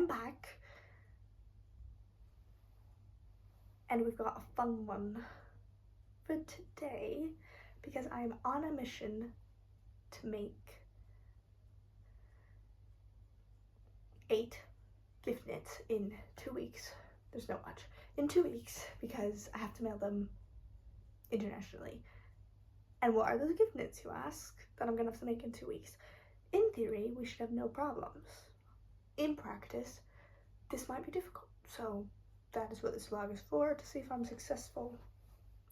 back, and we've got a fun one for today because I'm on a mission to make 8 gift knits in 2 weeks. There's no much. In 2 weeks, because I have to mail them internationally. And what are those gift knits, you ask, that I'm gonna have to make in 2 weeks? In theory, we should have no problems. In practice, this might be difficult. So that is what this vlog is for, to see if I'm successful.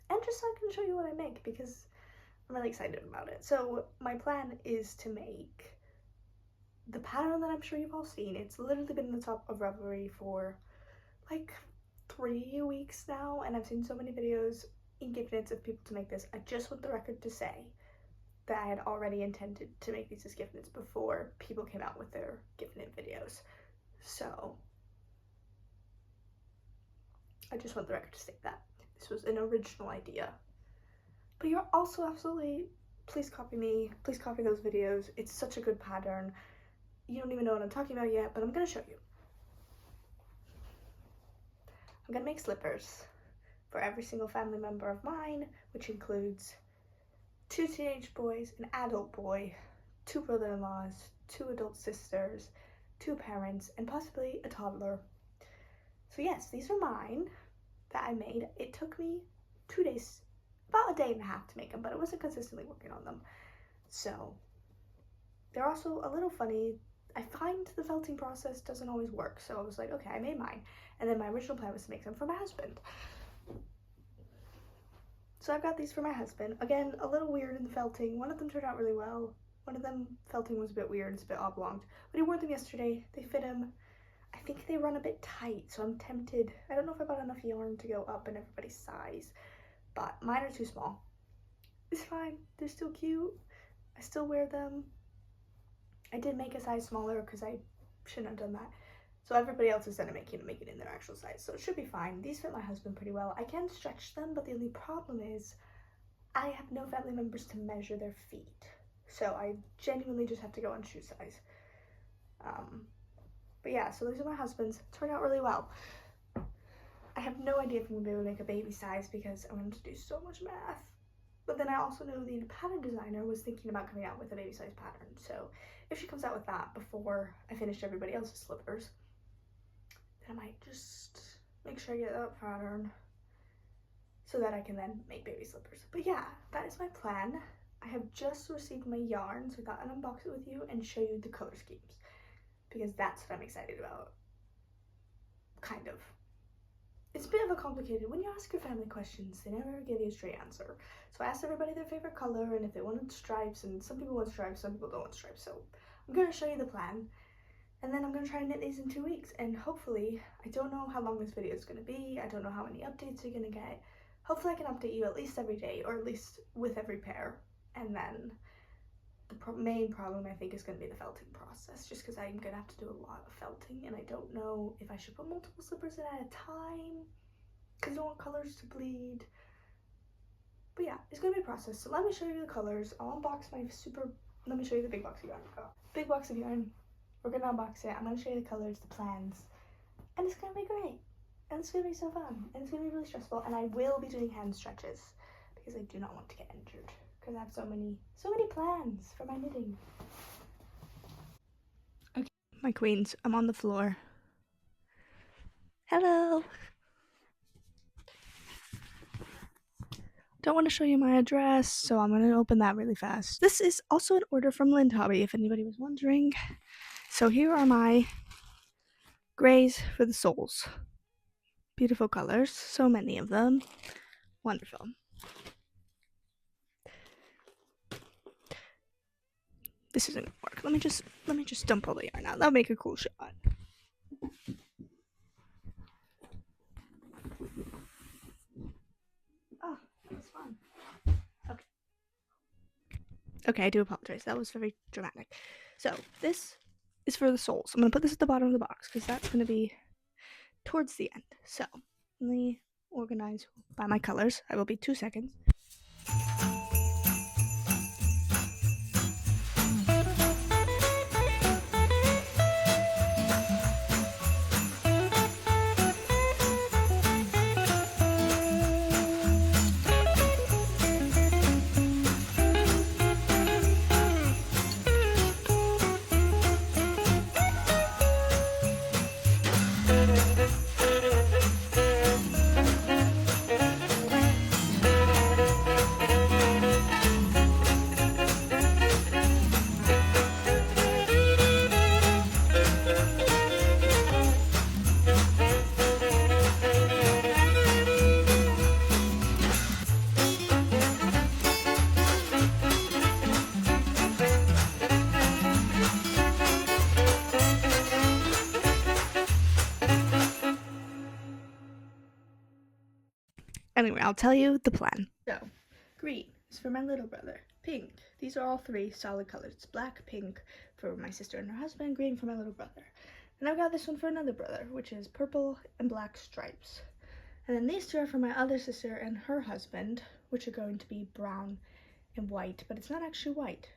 And just so I can show you what I make, because I'm really excited about it. So my plan is to make the pattern that I'm sure you've all seen. It's literally been in the top of Ravelry for like 3 weeks now, and I've seen so many videos in gift knits of people to make this. I just want the record to say that I had already intended to make these as gift knits before people came out with their gift knit videos. So I just want the record to state that this was an original idea. But you're also absolutely, please copy me, please copy those videos. It's such a good pattern. You don't even know what I'm talking about yet, but I'm gonna show you. I'm gonna make slippers for every single family member of mine, which includes 2 teenage boys, an adult boy, 2 brother-in-laws, 2 adult sisters, 2 parents, and possibly a toddler. So yes, these are mine that I made. It took me 2 days, about a day and a half to make them, but I wasn't consistently working on them. So they're also a little funny. I find the felting process doesn't always work, so I was like, okay, I made mine. And then my original plan was to make them for my husband. So I've got these for my husband. Again, a little weird in the felting. One of them turned out really well. One of them, felting was a bit weird, it's a bit oblong. But he wore them yesterday. They fit him. I think they run a bit tight, so I'm tempted. I don't know if I bought enough yarn to go up in everybody's size, but mine are too small. It's fine. They're still cute. I still wear them. I did make a size smaller because I shouldn't have done that. So everybody else is going to make it in their actual size. So it should be fine. These fit my husband pretty well. I can stretch them, but the only problem is I have no family members to measure their feet. So I genuinely just have to go on shoe size. But yeah, so these are my husband's. Turned out really well. I have no idea if I'm going to be able to make a baby size because I'm going to do so much math. But then I also know the pattern designer was thinking about coming out with a baby size pattern. So if she comes out with that before I finish everybody else's slippers, then I might just make sure I get that pattern so that I can then make baby slippers. But yeah, that is my plan. I have just received my yarn, so I thought I'd unbox it with you and show you the color schemes, because that's what I'm excited about. Kind of. It's a bit of a complicated, when you ask your family questions, they never give you a straight answer. So I asked everybody their favorite color and if they wanted stripes, and some people want stripes, some people don't want stripes. So I'm going to show you the plan, and then I'm going to try and knit these in 2 weeks, and hopefully, I don't know how long this video is going to be, I don't know how many updates you're going to get. Hopefully I can update you at least every day, or at least with every pair, and then the main problem I think is going to be the felting process, just because I'm going to have to do a lot of felting, and I don't know if I should put multiple slippers in at a time, because I don't want colors to bleed. But yeah, it's going to be a process. So let me show you the colors. I'll unbox my let me show you the big box of yarn I've got. Big box of yarn. We're going to unbox it. I'm going to show you the colors, the plans, and it's going to be great. And it's going to be so fun, and it's going to be really stressful, and I will be doing hand stretches, because I do not want to get injured. Because I have so many plans for my knitting. Okay, my queens, I'm on the floor. Hello! Don't want to show you my address, so I'm going to open that really fast. This is also an order from Lind Hobby, if anybody was wondering. So here are my grays for the soles. Beautiful colors, so many of them. Wonderful. This isn't gonna work. Let me just dump all the yarn out. That'll make a cool shot. Oh, that's fun. Okay. Okay, I do apologize. That was very dramatic. So this is for the soles. I'm gonna put this at the bottom of the box because that's gonna be towards the end. So let me organize by my colors. I will be 2 seconds. Anyway, I'll tell you the plan. So, green is for my little brother. Pink. These are all three solid colors. It's black, pink for my sister and her husband, green for my little brother. And I've got this one for another brother, which is purple and black stripes. And then these two are for my other sister and her husband, which are going to be brown and white, but it's not actually white.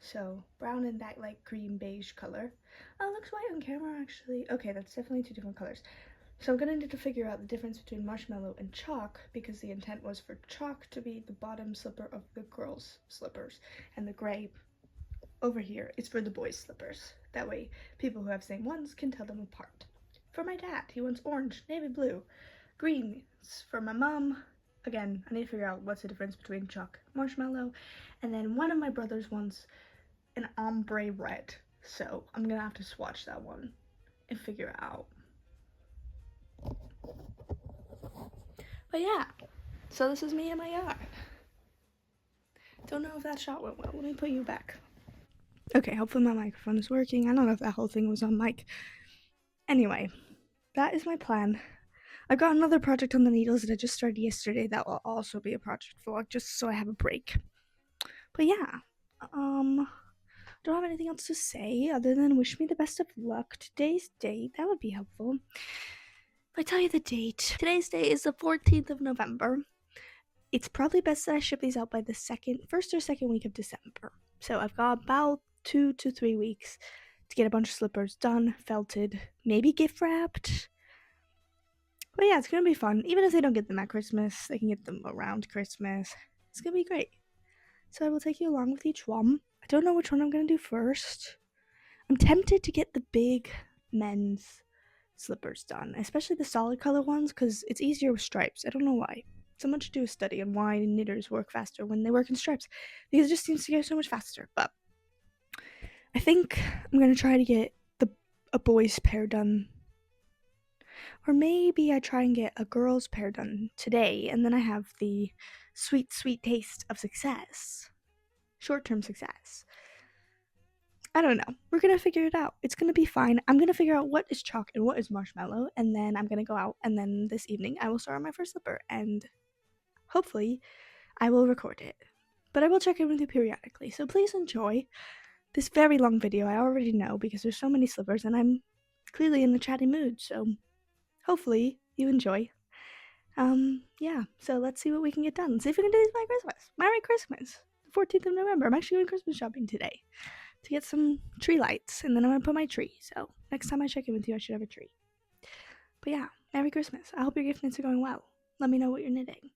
So brown and that like cream beige color. Oh, it looks white on camera actually. Okay, that's definitely two different colors. So I'm gonna need to figure out the difference between marshmallow and chalk, because the intent was for chalk to be the bottom slipper of the girls' slippers, and the gray over here is for the boys' slippers. That way people who have same ones can tell them apart. For my dad, he wants orange, navy blue. Green is for my mom. Again, I need to figure out what's the difference between chalk and marshmallow. And then one of my brothers wants an ombre red. So I'm gonna have to swatch that one and figure it out. But yeah, so this is me in my yard. Don't know if that shot went well. Let me put you back. Okay, hopefully my microphone is working. I don't know if that whole thing was on mic. Anyway, that is my plan. I got another project on the needles that I just started yesterday that will also be a project vlog, just so I have a break. But yeah, don't have anything else to say other than wish me the best of luck. Today's date, that would be helpful. If I tell you the date, today's date is the 14th of November. It's probably best that I ship these out by the first or second week of December. So I've got about 2 to 3 weeks to get a bunch of slippers done, felted, maybe gift wrapped. But yeah, it's gonna be fun. Even if they don't get them at Christmas, they can get them around Christmas. It's gonna be great. So I will take you along with each one. I don't know which one I'm gonna do first. I'm tempted to get the big men's slippers done, especially the solid color ones, because it's easier with stripes. I don't know why. Someone should do a study on why knitters work faster when they work in stripes, because it just seems to go so much faster. But I think I'm gonna try to get a boy's pair done, or maybe I try and get a girl's pair done today, and then I have the sweet taste of success, short-term success. I don't know. We're gonna figure it out. It's gonna be fine. I'm gonna figure out what is chalk and what is marshmallow, and then I'm gonna go out, and then this evening I will start on my first slipper, and hopefully I will record it. But I will check in with you periodically, so please enjoy this very long video. I already know, because there's so many slippers, and I'm clearly in a chatty mood, so hopefully you enjoy. Yeah, so let's see what we can get done. See if we can do this by Christmas. Merry Christmas! The 14th of November. I'm actually going Christmas shopping today to get some tree lights, and then I'm gonna put my tree. So next time I check in with you, I should have a tree. But yeah, Merry Christmas. I hope your gift knits are going well. Let me know what you're knitting.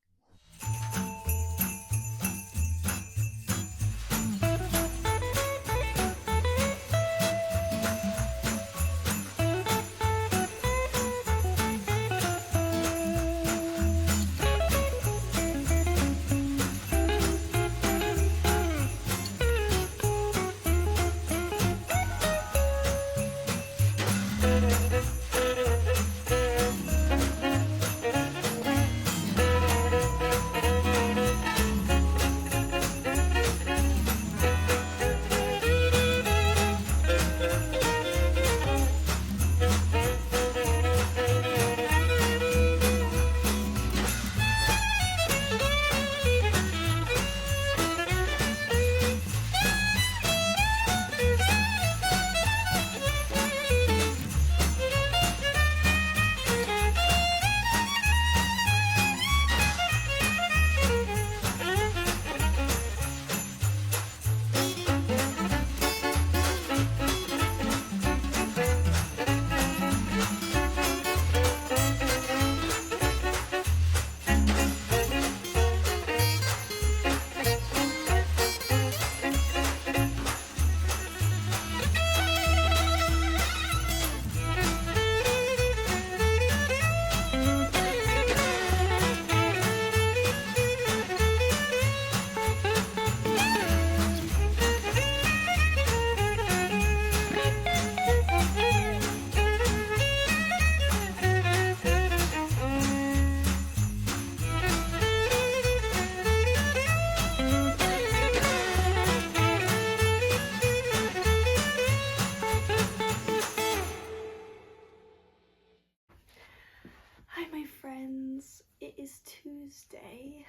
Hi my friends, it is Tuesday,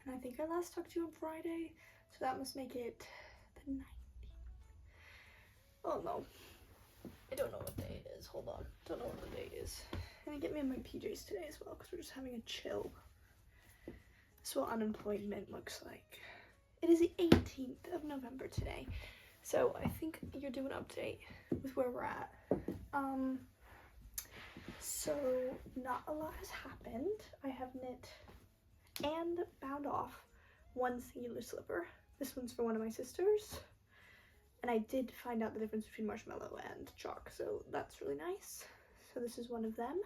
and I think I last talked to you on Friday, so that must make it the 19th. Oh no, I don't know what day it is, hold on, don't know what the day is. I'm gonna get me in my PJs today as well, because we're just having a chill. That's what unemployment looks like. It is the 18th of November today, so I think you're doing an update with where we're at. So not a lot has happened. I have knit and bound off one singular slipper. This one's for one of my sisters, and I did find out the difference between marshmallow and chalk, so that's really nice. So this is one of them,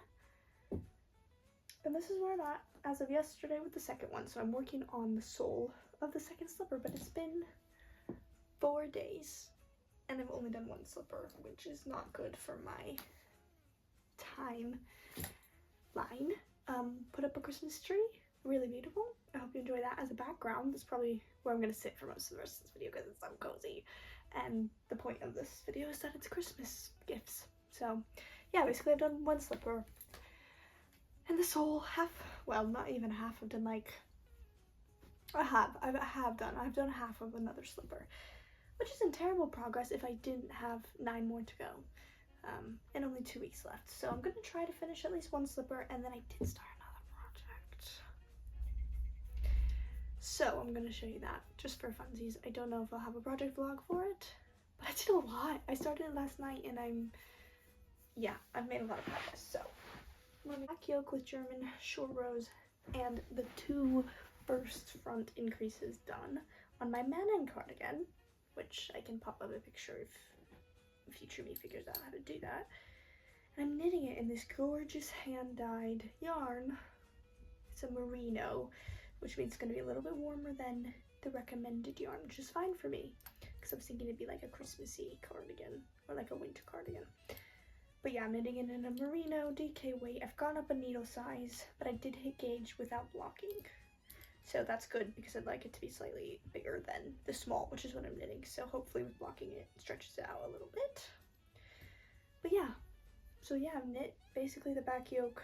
and this is where I'm at as of yesterday with the second one. So I'm working on the sole of the second slipper, but it's been 4 days and I've only done one slipper, which is not good for my timeline. Put up a Christmas tree, really beautiful. I hope you enjoy that as a background. That's probably where I'm gonna sit for most of the rest of this video because it's so cozy, and the point of this video is that it's Christmas gifts. So yeah, basically I've done one slipper, and the sole well, not even half. I've done like I've done half of another slipper, which isn't terrible progress if I didn't have 9 more to go. And only 2 weeks left, so I'm gonna try to finish at least one slipper, and then I did start another project, so I'm gonna show you that just for funsies. I don't know if I'll have a project vlog for it, but I did a lot. I started it last night, and I've made a lot of progress. So back yoke with German short rows and the 2 first front increases done on my Man cardigan, which I can pop up a picture if future me figures out how to do that. And I'm knitting it in this gorgeous hand-dyed yarn. It's a merino, which means it's going to be a little bit warmer than the recommended yarn, which is fine for me because I was thinking it'd be like a Christmassy cardigan or like a winter cardigan. But yeah, I'm knitting it in a merino DK weight. I've gone up a needle size, but I did hit gauge without blocking, so that's good because I'd like it to be slightly bigger than the small, which is what I'm knitting. So hopefully with blocking it stretches it out a little bit. But yeah, so yeah, I've knit basically the back yoke.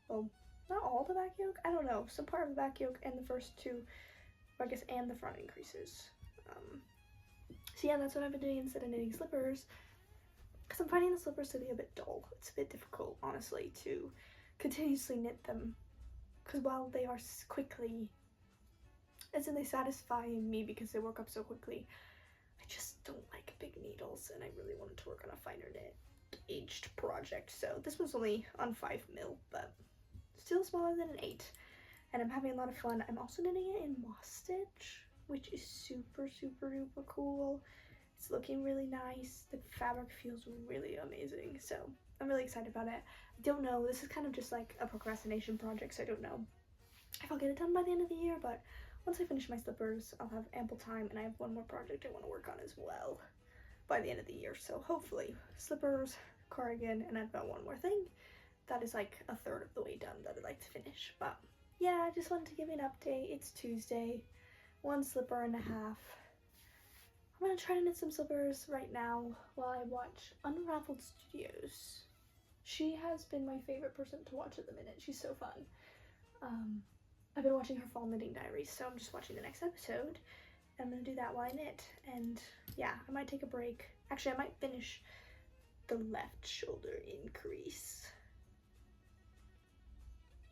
Well, not all the back yoke. I don't know. Some part of the back yoke and the first 2, I guess, and the front increases. So yeah, that's what I've been doing instead of knitting slippers, because I'm finding the slippers to be a bit dull. It's a bit difficult, honestly, to continuously knit them. Because while they are quickly, as in they satisfy me because they work up so quickly, I just don't like big needles, and I really wanted to work on a finer knit aged project. So this was only on 5 mil, but still smaller than an 8, and I'm having a lot of fun. I'm also knitting it in moss stitch, which is super duper cool. It's looking really nice. The fabric feels really amazing, so I'm really excited about it. I don't know, this is kind of just like a procrastination project, so I don't know if I'll get it done by the end of the year, but once I finish my slippers, I'll have ample time, and I have one more project I want to work on as well by the end of the year. So hopefully slippers, cardigan, and I've got one more thing that is like a third of the way done that I'd like to finish. But yeah, I just wanted to give you an update. It's Tuesday, 1 slipper and a half. I'm gonna try to knit some slippers right now while I watch Unraveled Studios. She has been my favorite person to watch at the minute. She's so fun. I've been watching her fall knitting diaries, so I'm just watching the next episode. I'm gonna do that while I knit, and yeah, I might take a break. Actually, I might finish the left shoulder increase.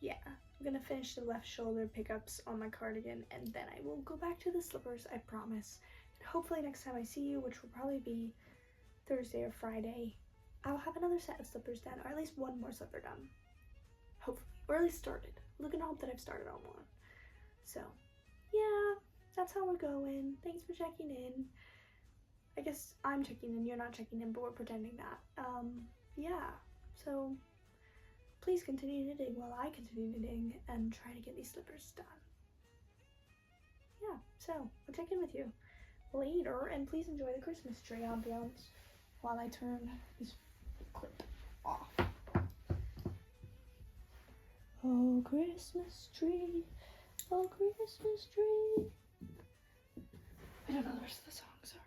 Yeah, I'm gonna finish the left shoulder pickups on my cardigan, and then I will go back to the slippers, I promise. And hopefully next time I see you, which will probably be Thursday or Friday, I'll have another set of slippers done, or at least one more slipper done. Hopefully, or at least started. Look and hope that I've started on one. So, yeah, that's how we're going. Thanks for checking in. I guess I'm checking in, you're not checking in, but we're pretending that. Yeah, so please continue knitting while I continue knitting and try to get these slippers done. Yeah, so I'll check in with you later, and please enjoy the Christmas tree ambiance while I turn this clip off. Oh, Christmas tree, oh, Christmas tree. I don't know the rest of the song, sorry.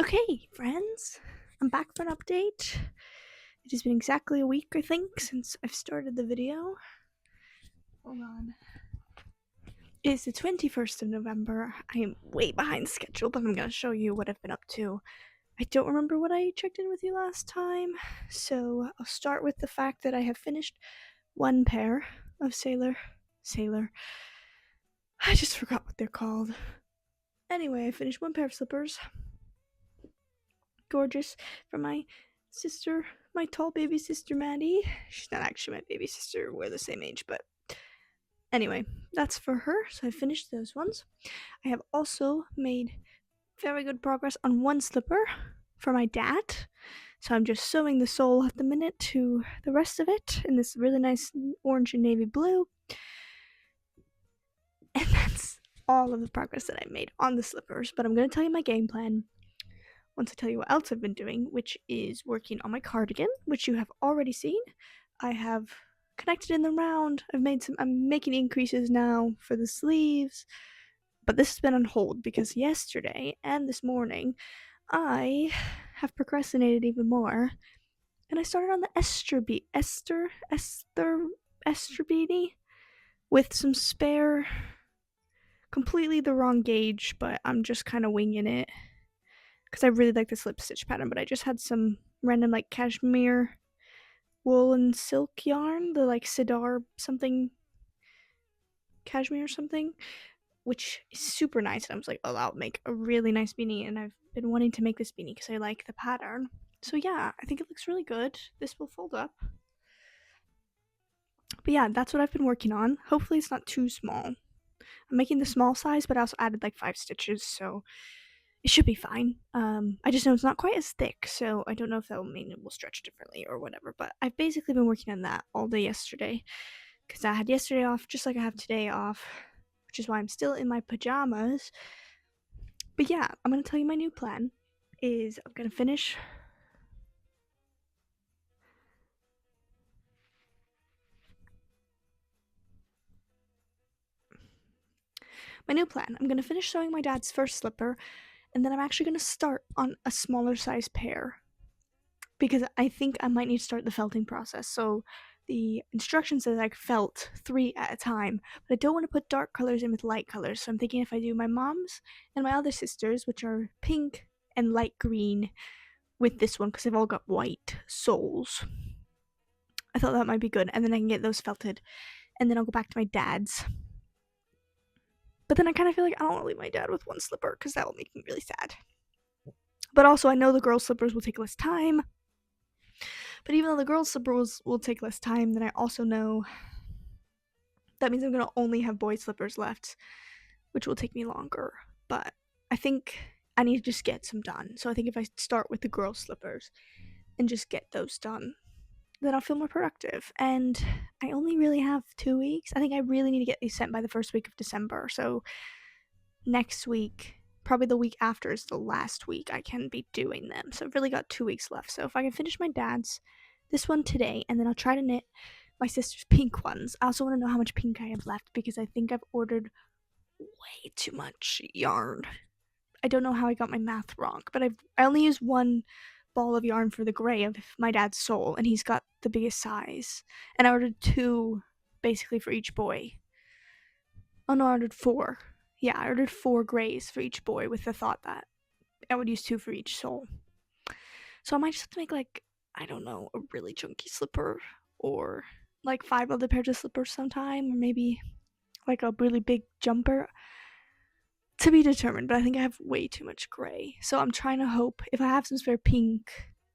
Okay, friends, I'm back for an update. It has been exactly a week, I think, since I've started the video. Hold on. It's the 21st of November. I am way behind schedule, but I'm going to show you what I've been up to. I don't remember what I checked in with you last time, so I'll start with the fact that I have finished one pair of Sailor. I just forgot what they're called. Anyway, I finished one pair of slippers. Gorgeous, from my sister, my tall baby sister Maddie. She's not actually my baby sister, we're the same age, but anyway, that's for her, so I finished those ones. I have also made very good progress on one slipper for my dad, so I'm just sewing the sole at the minute to the rest of it in this really nice orange and navy blue. And that's all of the progress that I made on the slippers, but I'm going to tell you my game plan once I tell you what else I've been doing, which is working on my cardigan, which you have already seen. I have connected in the round. I'm making increases now for the sleeves, but this has been on hold because yesterday and this morning I have procrastinated even more, and I started on the Ester beanie with some spare, completely the wrong gauge, but I'm just kind of winging it because I really like the slip stitch pattern, but I just had some random like cashmere wool and silk yarn, the like Sidar something cashmere or something, which is super nice. And I was like, oh, I'll make a really nice beanie, and I've been wanting to make this beanie because I like the pattern. So yeah, I think it looks really good. This will fold up. But yeah, that's what I've been working on. Hopefully it's not too small. I'm making the small size, but I also added like 5 stitches, so it should be fine. I just know it's not quite as thick, so I don't know if that will mean it will stretch differently or whatever. But I've basically been working on that all day yesterday because I had yesterday off just like I have today off, which is why I'm still in my pajamas. But yeah, I'm gonna tell you my new plan is I'm gonna finish. My new plan, I'm gonna finish sewing my dad's first slipper, and then I'm actually gonna start on a smaller size pair because I think I might need to start the felting process. So the instructions says I felt 3 at a time, but I don't want to put dark colors in with light colors. So I'm thinking if I do my mom's and my other sisters, which are pink and light green, with this one because they've all got white soles. I thought that might be good, and then I can get those felted, and then I'll go back to my dad's. But then I kind of feel like I don't want to leave my dad with one slipper because that will make me really sad. But also, I know the girls' slippers will take less time. But even though the girls' slippers will take less time, then I also know that means I'm going to only have boys' slippers left, which will take me longer. But I think I need to just get some done. So I think if I start with the girls' slippers and just get those done, then I'll feel more productive. And I only really have 2 weeks. I think I really need to get these sent by the first week of December. So next week, probably the week after, is the last week I can be doing them. So I've really got 2 weeks left. So if I can finish my dad's, this one today, and then I'll try to knit my sister's pink ones. I also want to know how much pink I have left because I think I've ordered way too much yarn. I don't know how I got my math wrong, but I only used one ball of yarn for the gray of my dad's sole, and he's got the biggest size. And I ordered 2 basically for each boy. Oh no, I ordered 4. Yeah, I ordered 4 grays for each boy with the thought that I would use 2 for each sole. So I might just have to make like, I don't know, a really chunky slipper or like 5 other pairs of slippers sometime, or maybe like a really big jumper. To be determined, but I think I have way too much gray. So I'm trying to hope if I have some spare pink,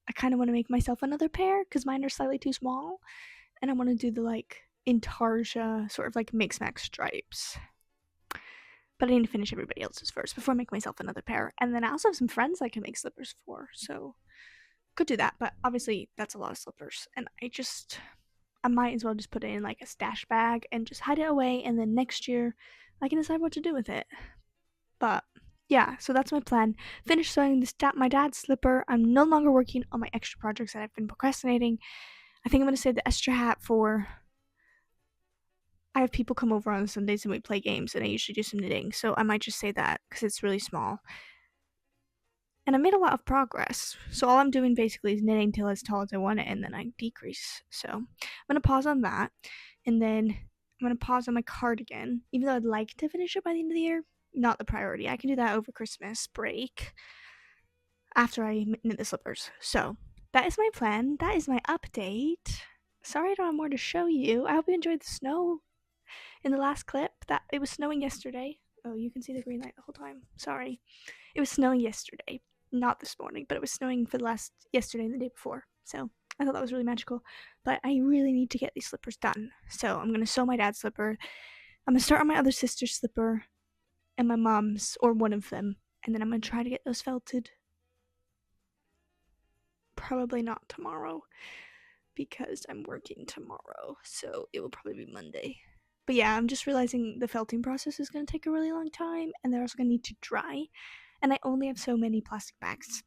I kind of want to make myself another pair because mine are slightly too small, and I want to do the like intarsia sort of like mix max stripes. But I need to finish everybody else's first before I make myself another pair. And then I also have some friends I can make slippers for, so could do that. But obviously that's a lot of slippers, and I might as well just put it in like a stash bag and just hide it away, and then next year I can decide what to do with it. But yeah, so that's my plan. Finish sewing my dad's slipper. I'm no longer working on my extra projects that I've been procrastinating. I think I'm going to save the extra hat for... I have people come over on Sundays and we play games, and I usually do some knitting, so I might just say that because it's really small. And I made a lot of progress. So all I'm doing basically is knitting till as tall as I want it, and then I decrease. So I'm going to pause on that. And then I'm going to pause on my cardigan. Even though I'd like to finish it by the end of the year, not the priority. I can do that over Christmas break after I knit the slippers. So that is my plan. That is my update. Sorry I don't have more to show you. I hope you enjoyed the snow in the last clip. That it was snowing yesterday. Oh, you can see the green light the whole time. Sorry. It was snowing yesterday. Not this morning, but it was snowing for yesterday and the day before. So I thought that was really magical. But I really need to get these slippers done. So I'm going to sew my dad's slipper. I'm going to start on my other sister's slipper and my mom's, or one of them. And then I'm going to try to get those felted. Probably not tomorrow because I'm working tomorrow. So it will probably be Monday. But yeah, I'm just realizing the felting process is going to take a really long time. And they're also going to need to dry. And I only have so many plastic bags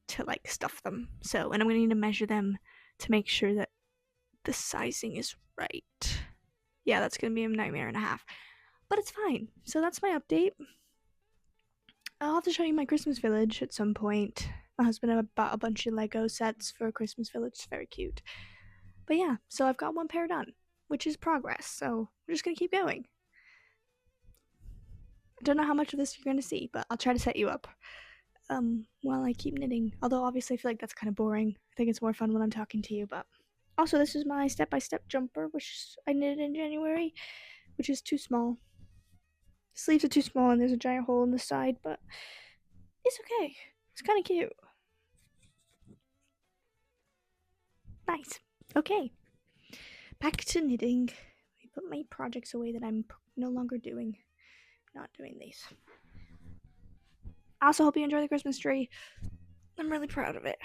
to like stuff them. So, and I'm going to need to measure them to make sure that the sizing is right. Yeah, that's going to be a nightmare and a half. But it's fine. So that's my update. I'll have to show you my Christmas village at some point. My husband bought a bunch of Lego sets for a Christmas village. It's very cute. But yeah, so I've got one pair done, which is progress. So we're just going to keep going. I don't know how much of this you're going to see, but I'll try to set you up while I keep knitting. Although obviously I feel like that's kind of boring. I think it's more fun when I'm talking to you. But also this is my step-by-step jumper, which I knitted in January, which is too small. The sleeves are too small and there's a giant hole in the side, but it's okay. It's kind of cute. Nice. Okay. Back to knitting. I put my projects away that I'm no longer doing. Not doing these. I also hope you enjoy the Christmas tree. I'm really proud of it.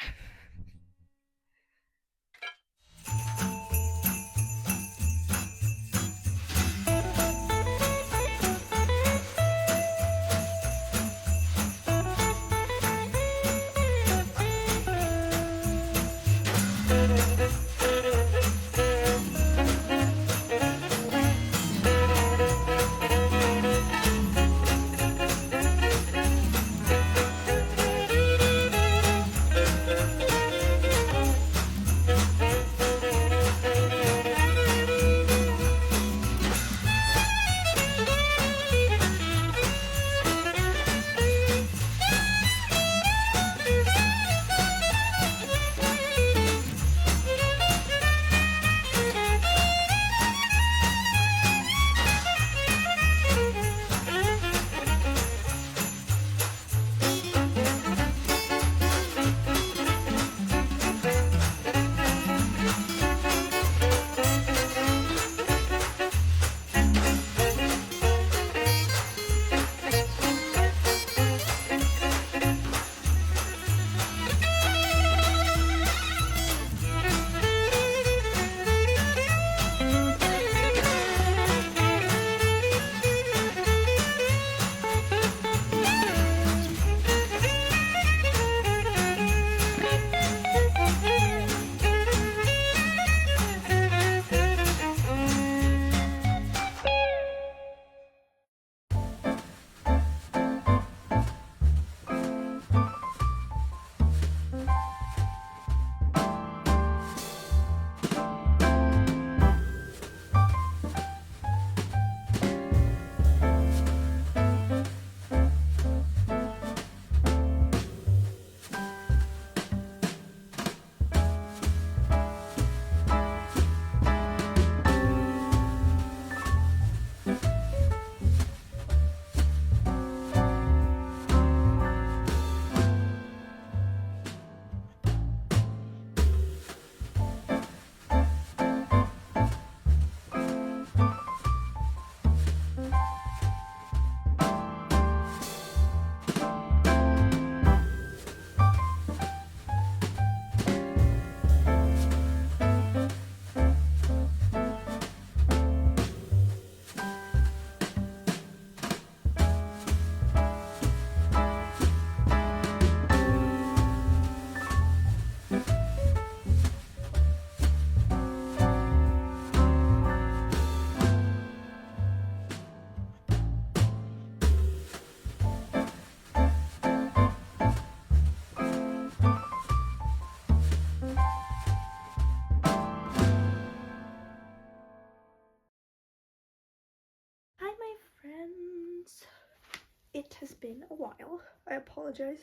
I apologize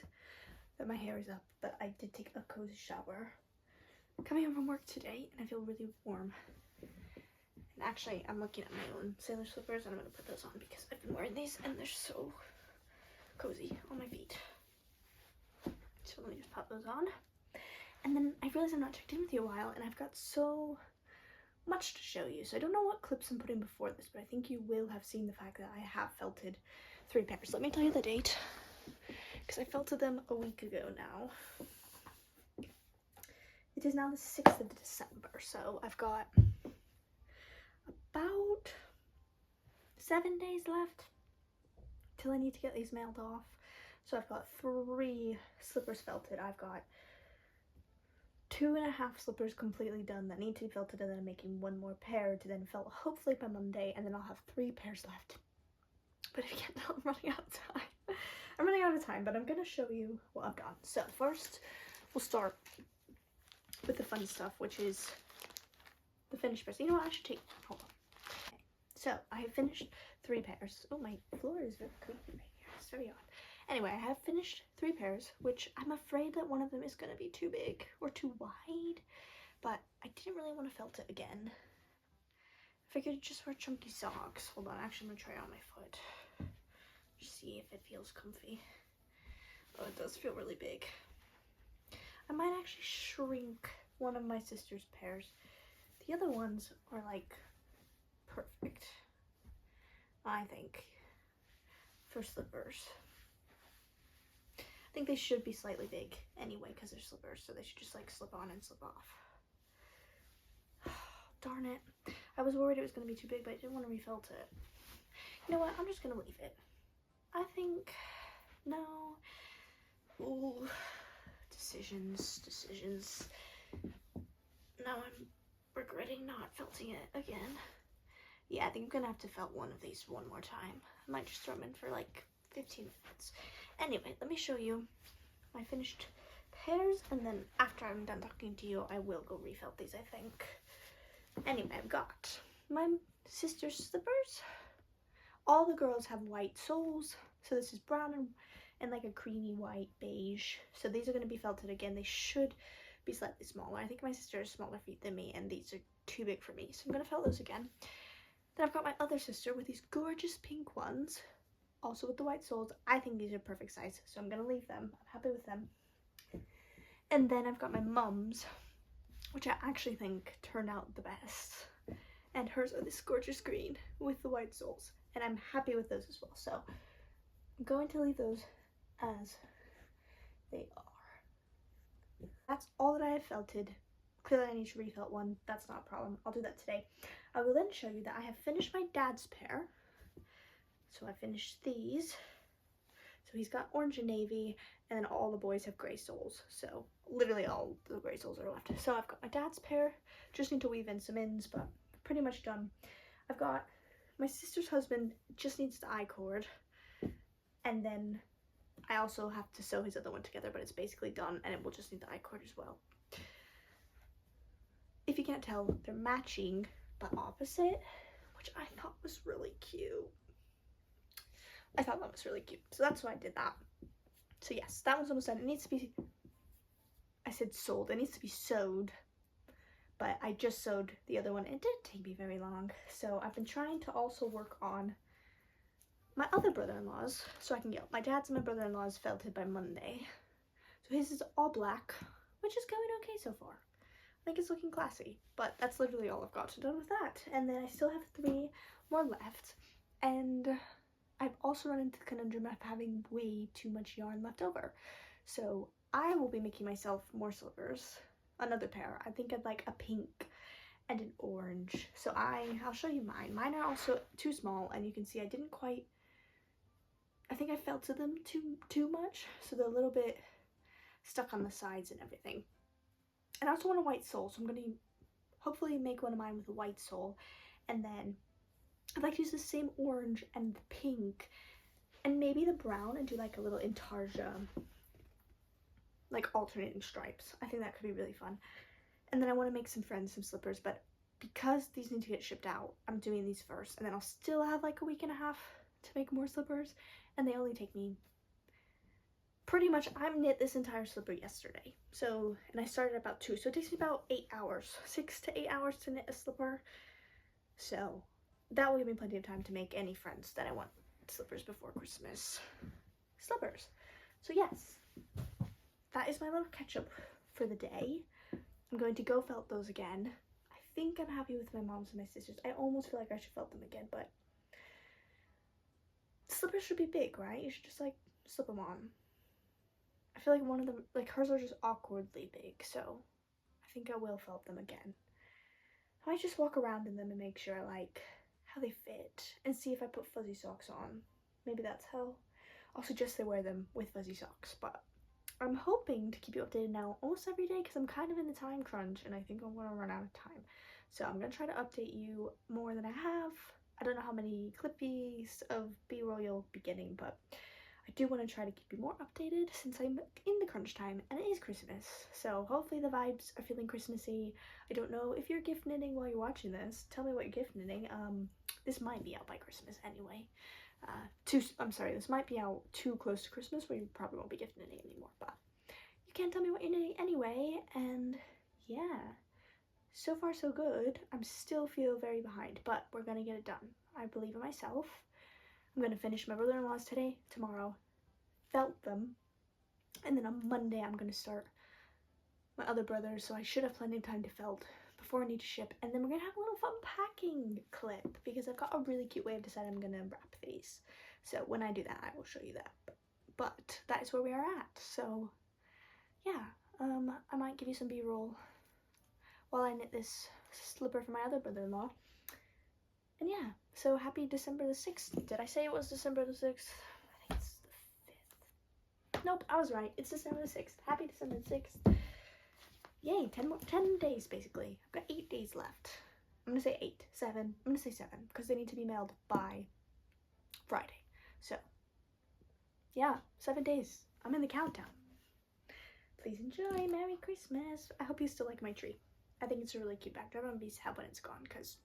that my hair is up, but I did take a cozy shower coming home from work today, and I feel really warm. And actually, I'm looking at my own sailor slippers, and I'm going to put those on because I've been wearing these, and they're so cozy on my feet. So let me just pop those on. And then I realized I've not checked in with you a while, and I've got so much to show you. So I don't know what clips I'm putting before this, but I think you will have seen the fact that I have felted 3 pairs. Let me tell you the date, because I felted them a week ago now. It is now the 6th of December, so I've got about 7 days left till I need to get these mailed off. So I've got 3 slippers felted. I've got 2.5 slippers completely done that need to be felted, and then I'm making 1 more pair to then felt hopefully by Monday, and then I'll have 3 pairs left. But again, I'm running out of time. I'm running out of time, but I'm going to show you what I've done. So first, we'll start with the fun stuff, which is the finished pairs. You know what, I should take, hold on. Okay. So I have finished 3 pairs. Oh, my floor is very creepy right here. It's very odd. Anyway, I have finished 3 pairs, which I'm afraid that one of them is going to be too big or too wide, but I didn't really want to felt it again. I figured just wear chunky socks. Hold on, actually I'm going to try it on my foot. Just see if it feels comfy. Oh, it does feel really big. I might actually shrink one of my sister's pairs. The other ones are like perfect, I think, for slippers. I think they should be slightly big anyway because they're slippers, so they should just like slip on and slip off. Darn it. I was worried it was going to be too big, but I didn't want to refelt it. You know what? I'm just going to leave it. I think, no. Ooh. Decisions. Now I'm regretting not felting it again. Yeah, I think I'm going to have to felt one of these one more time. I might just throw them in for like 15 minutes. Anyway, let me show you my finished pairs, and then after I'm done talking to you, I will go refelt these, I think. Anyway, I've got my sister's slippers. All the girls have white soles, so this is brown and like a creamy white beige. So these are going to be felted again. They should be slightly smaller. I think my sister has smaller feet than me, and these are too big for me, so I'm going to felt those again. Then I've got my other sister with these gorgeous pink ones, also with the white soles. I think these are perfect size, so I'm going to leave them. I'm happy with them. And then I've got my mum's, which I actually think turned out the best. And hers are this gorgeous green with the white soles, and I'm happy with those as well. So I'm going to leave those as they are. That's all that I have felted. Clearly I need to refelt one. That's not a problem. I'll do that today. I will then show you that I have finished my dad's pair. So I finished these. So he's got orange and navy, and then all the boys have gray soles. So literally all the gray soles are left. So I've got my dad's pair. Just need to weave in some ends, but pretty much done. I've got my sister's husband, just needs the I-cord. And then I also have to sew his other one together, but it's basically done, and it will just need the I-cord as well. If you can't tell, they're matching but opposite, which I thought was really cute. I thought that was really cute, so that's why I did that. So yes, that one's almost done. It needs to be, I said sold, it needs to be sewed, but I just sewed the other one. It didn't take me very long, so I've been trying to also work on my other brother-in-laws, so I can get my dad's and my brother-in-law's felted by Monday. So his is all black, which is going okay so far. I think it's looking classy, but that's literally all I've got done with that. And then I still have 3 more left, and I've also run into the conundrum of having way too much yarn left over. So I will be making myself more slippers, another pair. I think I'd like a pink and an orange. So I'll show you mine. Mine are also too small, and you can see I didn't quite, I think I felted them too much, so they're a little bit stuck on the sides and everything. And I also want a white sole, so I'm going to hopefully make one of mine with a white sole. And then I'd like to use the same orange and the pink and maybe the brown and do like a little intarsia, like alternating stripes. I think that could be really fun. And then I want to make some friends some slippers, but because these need to get shipped out, I'm doing these first, and then I'll still have like a week and a half to make more slippers, and they only take me pretty much I knit this entire slipper yesterday. So, and I started about 2, so it takes me about 8 hours, 6 to 8 hours to knit a slipper. So that will give me plenty of time to make any friends that I want slippers before Christmas. Slippers. So yes, that is my little catch up for the day. I'm going to go felt those again. I think I'm happy with my mom's and my sister's. I almost feel like I should felt them again, but slippers should be big, right? You should just like slip them on. I feel like one of them, like hers are just awkwardly big, so I think I will felt them again. I might just walk around in them and make sure I like how they fit and see if I put fuzzy socks on. Maybe that's how. I'll suggest they wear them with fuzzy socks, but I'm hoping to keep you updated now almost every day because I'm kind of in the time crunch and I think I'm going to run out of time. So I'm going to try to update you more than I have. I don't know how many clippies of B-roll you'll be getting, but I do want to try to keep you more updated since I'm in the crunch time and it is Christmas. So hopefully the vibes are feeling Christmassy. I don't know if you're gift knitting while you're watching this. Tell me what you're gift knitting. This might be out by Christmas anyway. This might be out too close to Christmas where you probably won't be gift knitting anymore, but you can tell me what you're knitting anyway. And yeah, so far so good. I'm still feel very behind, but we're gonna get it done. I believe in myself. I'm gonna finish my brother-in-law's today, tomorrow, felt them, and then on Monday I'm gonna start my other brother's, so I should have plenty of time to felt before I need to ship. And then we're gonna have a little fun packing clip because I've got a really cute way of deciding I'm gonna wrap these. So when I do that, I will show you that. But that is where we are at. So yeah, I might give you some B-roll while I knit this slipper for my other brother-in-law. And yeah, so happy December the 6th. Did I say it was December the 6th? I think it's the 5th. Nope, I was right. It's December the 6th. Happy December the 6th. Yay, 10 days basically. I've got 8 days left. I'm gonna say 8, 7. I'm gonna say 7 because they need to be mailed by Friday. So yeah, 7 days. I'm in the countdown. Please enjoy. Merry Christmas. I hope you still like my tree. I think it's a really cute backdrop. I'm gonna be sad when it's gone because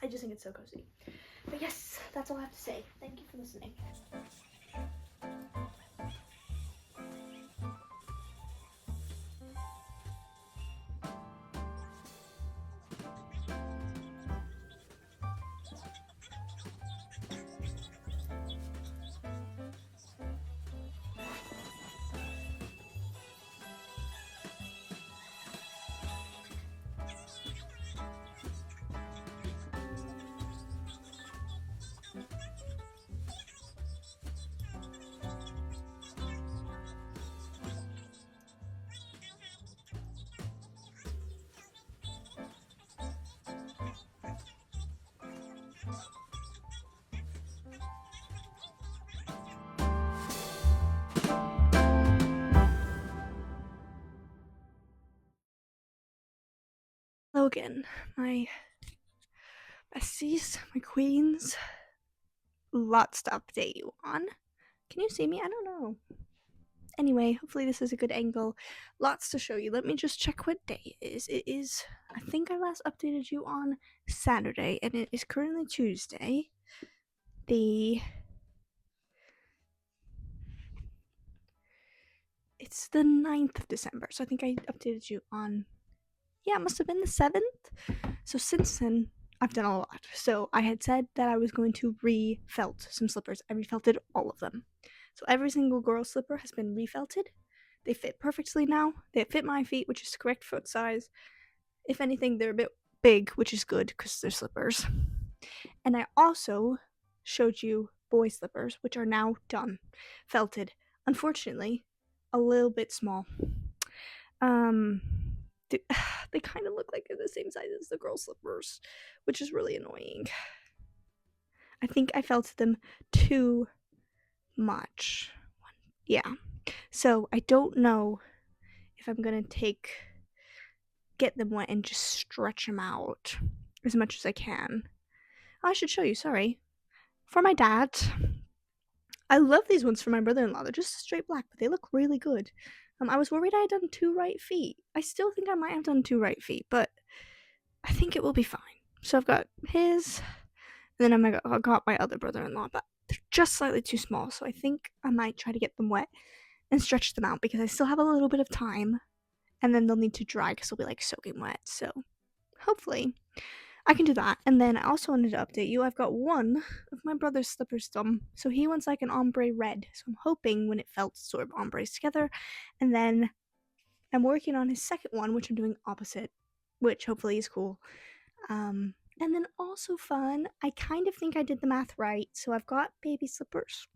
I just think it's so cozy. But yes, that's all I have to say. Thank you for listening. Hello again, my besties, my queens. Lots to update you on. Can you see me? I don't know. Anyway, hopefully this is a good angle. Lots to show you. Let me just check what day it is. It is, I think I last updated you on Saturday, and it is currently Tuesday. It's the 9th of December, so I think I updated you on, yeah, it must have been the 7th. So since then, I've done a lot. So I had said that I was going to re-felt some slippers. I refelted all of them. So every single girl slipper has been refelted. They fit perfectly now. They fit my feet, which is the correct foot size. If anything, they're a bit big, which is good because they're slippers. And I also showed you boy slippers, which are now done, felted. Unfortunately, a little bit small. They kind of look like they're the same size as the girl slippers, which is really annoying. I think I felted them too much. Yeah. So I don't know if I'm gonna get them wet and just stretch them out as much as I can. I should show you, sorry. For my dad, I love these ones for my brother-in-law. They're just straight black, but they look really good. I was worried I had done 2 right feet. I still think I might have done 2 right feet, but I think it will be fine. So I've got his, and then I got my other brother-in-law, but they're just slightly too small, so I think I might try to get them wet and stretch them out because I still have a little bit of time, and then they'll need to dry because they'll be like soaking wet. So hopefully I can do that. And then I also wanted to update you. I've got one of my brother's slippers done. So he wants like an ombre red. So I'm hoping when it felt sort of ombres together. And then I'm working on his second one, which I'm doing opposite, which hopefully is cool. And then also fun, I kind of think I did the math right. So I've got baby slippers.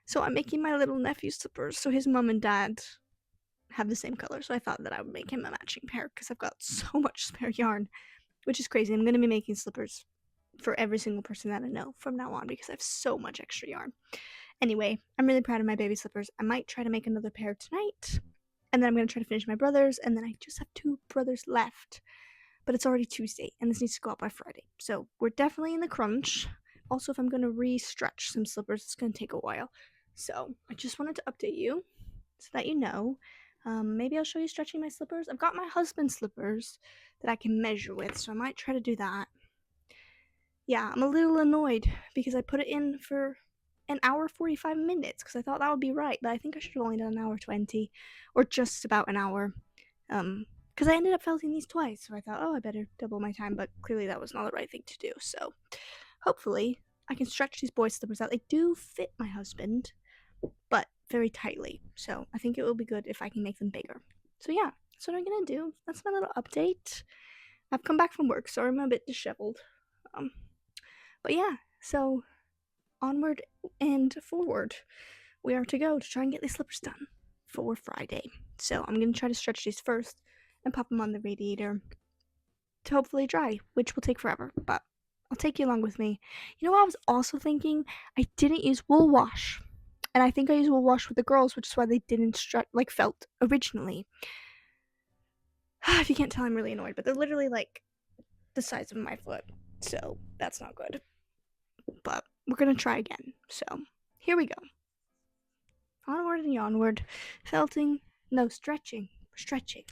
So I'm making my little nephew slippers. So his mom and dad have the same color. So I thought that I would make him a matching pair because I've got so much spare yarn, which is crazy. I'm going to be making slippers for every single person that I know from now on because I have so much extra yarn. Anyway, I'm really proud of my baby slippers. I might try to make another pair tonight, and then I'm going to try to finish my brother's, and then I just have 2 brothers left. But it's already Tuesday, and this needs to go out by Friday. So we're definitely in the crunch. Also, if I'm going to re-stretch some slippers, it's going to take a while. So I just wanted to update you so that you know. Maybe I'll show you stretching my slippers. I've got my husband's slippers that I can measure with, so I might try to do that. Yeah, I'm a little annoyed because I put it in for an hour 45 minutes because I thought that would be right, but I think I should have only done an hour 20 or just about an hour. Because I ended up felting these twice, so I thought, oh, I better double my time, but clearly that was not the right thing to do. So hopefully I can stretch these boy slippers out. They do fit my husband, but very tightly. So I think it will be good if I can make them bigger. So yeah, that's what I'm gonna do. That's my little update. I've come back from work, so I'm a bit disheveled. But yeah, so onward and forward. We are to go to try and get these slippers done for Friday. So I'm gonna try to stretch these first and pop them on the radiator to hopefully dry, which will take forever, but I'll take you along with me. You know what I was also thinking? I didn't use wool wash. And I think I used wool wash with the girls, which is why they didn't felt originally. If you can't tell, I'm really annoyed, but they're literally like the size of my foot, so that's not good. But we're gonna try again. So here we go. Onward and onward. Felting, no, stretching. Stretching.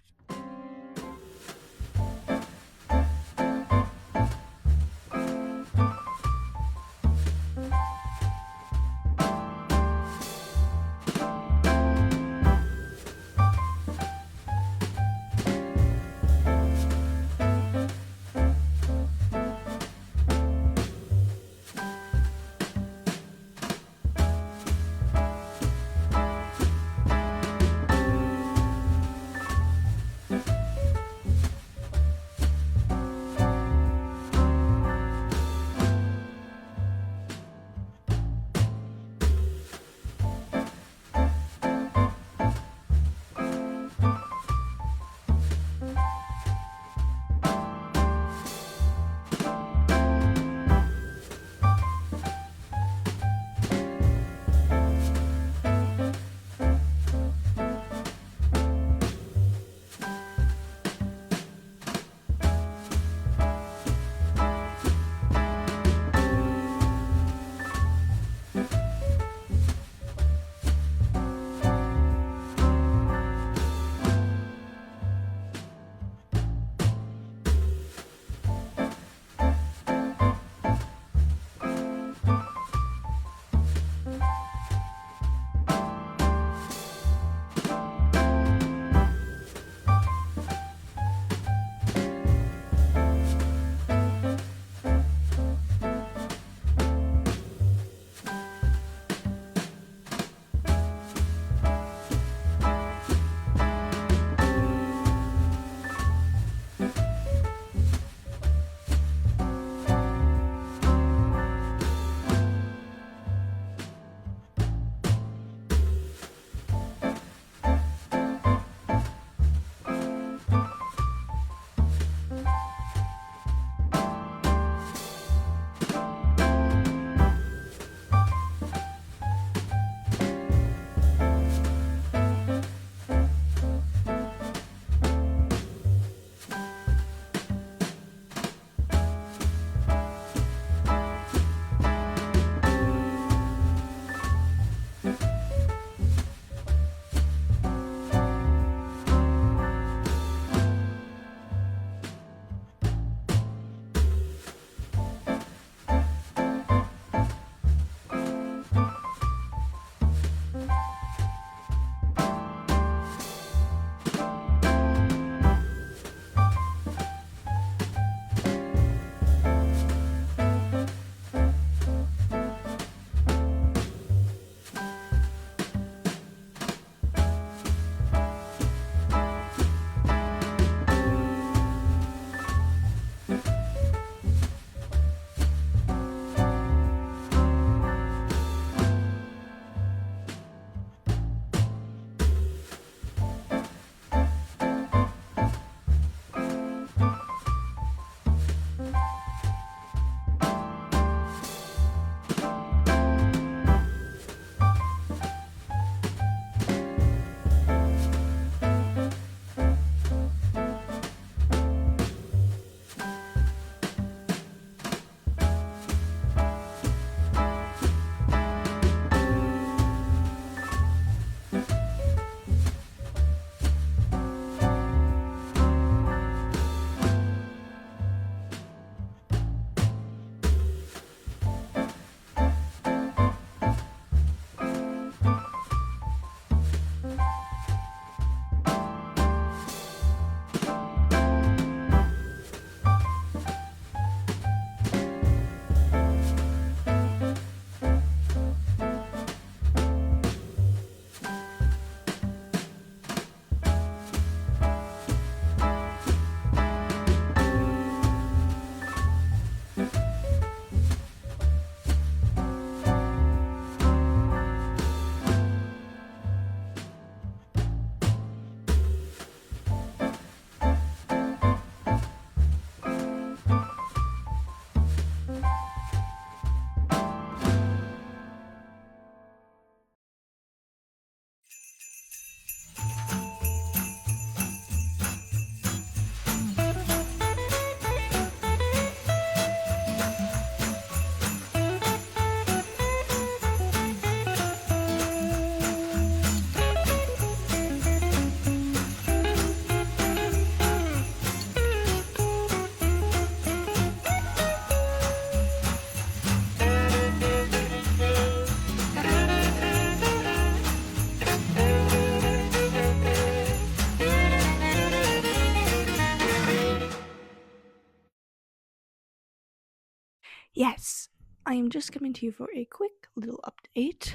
Yes, I am just coming to you for a quick little update.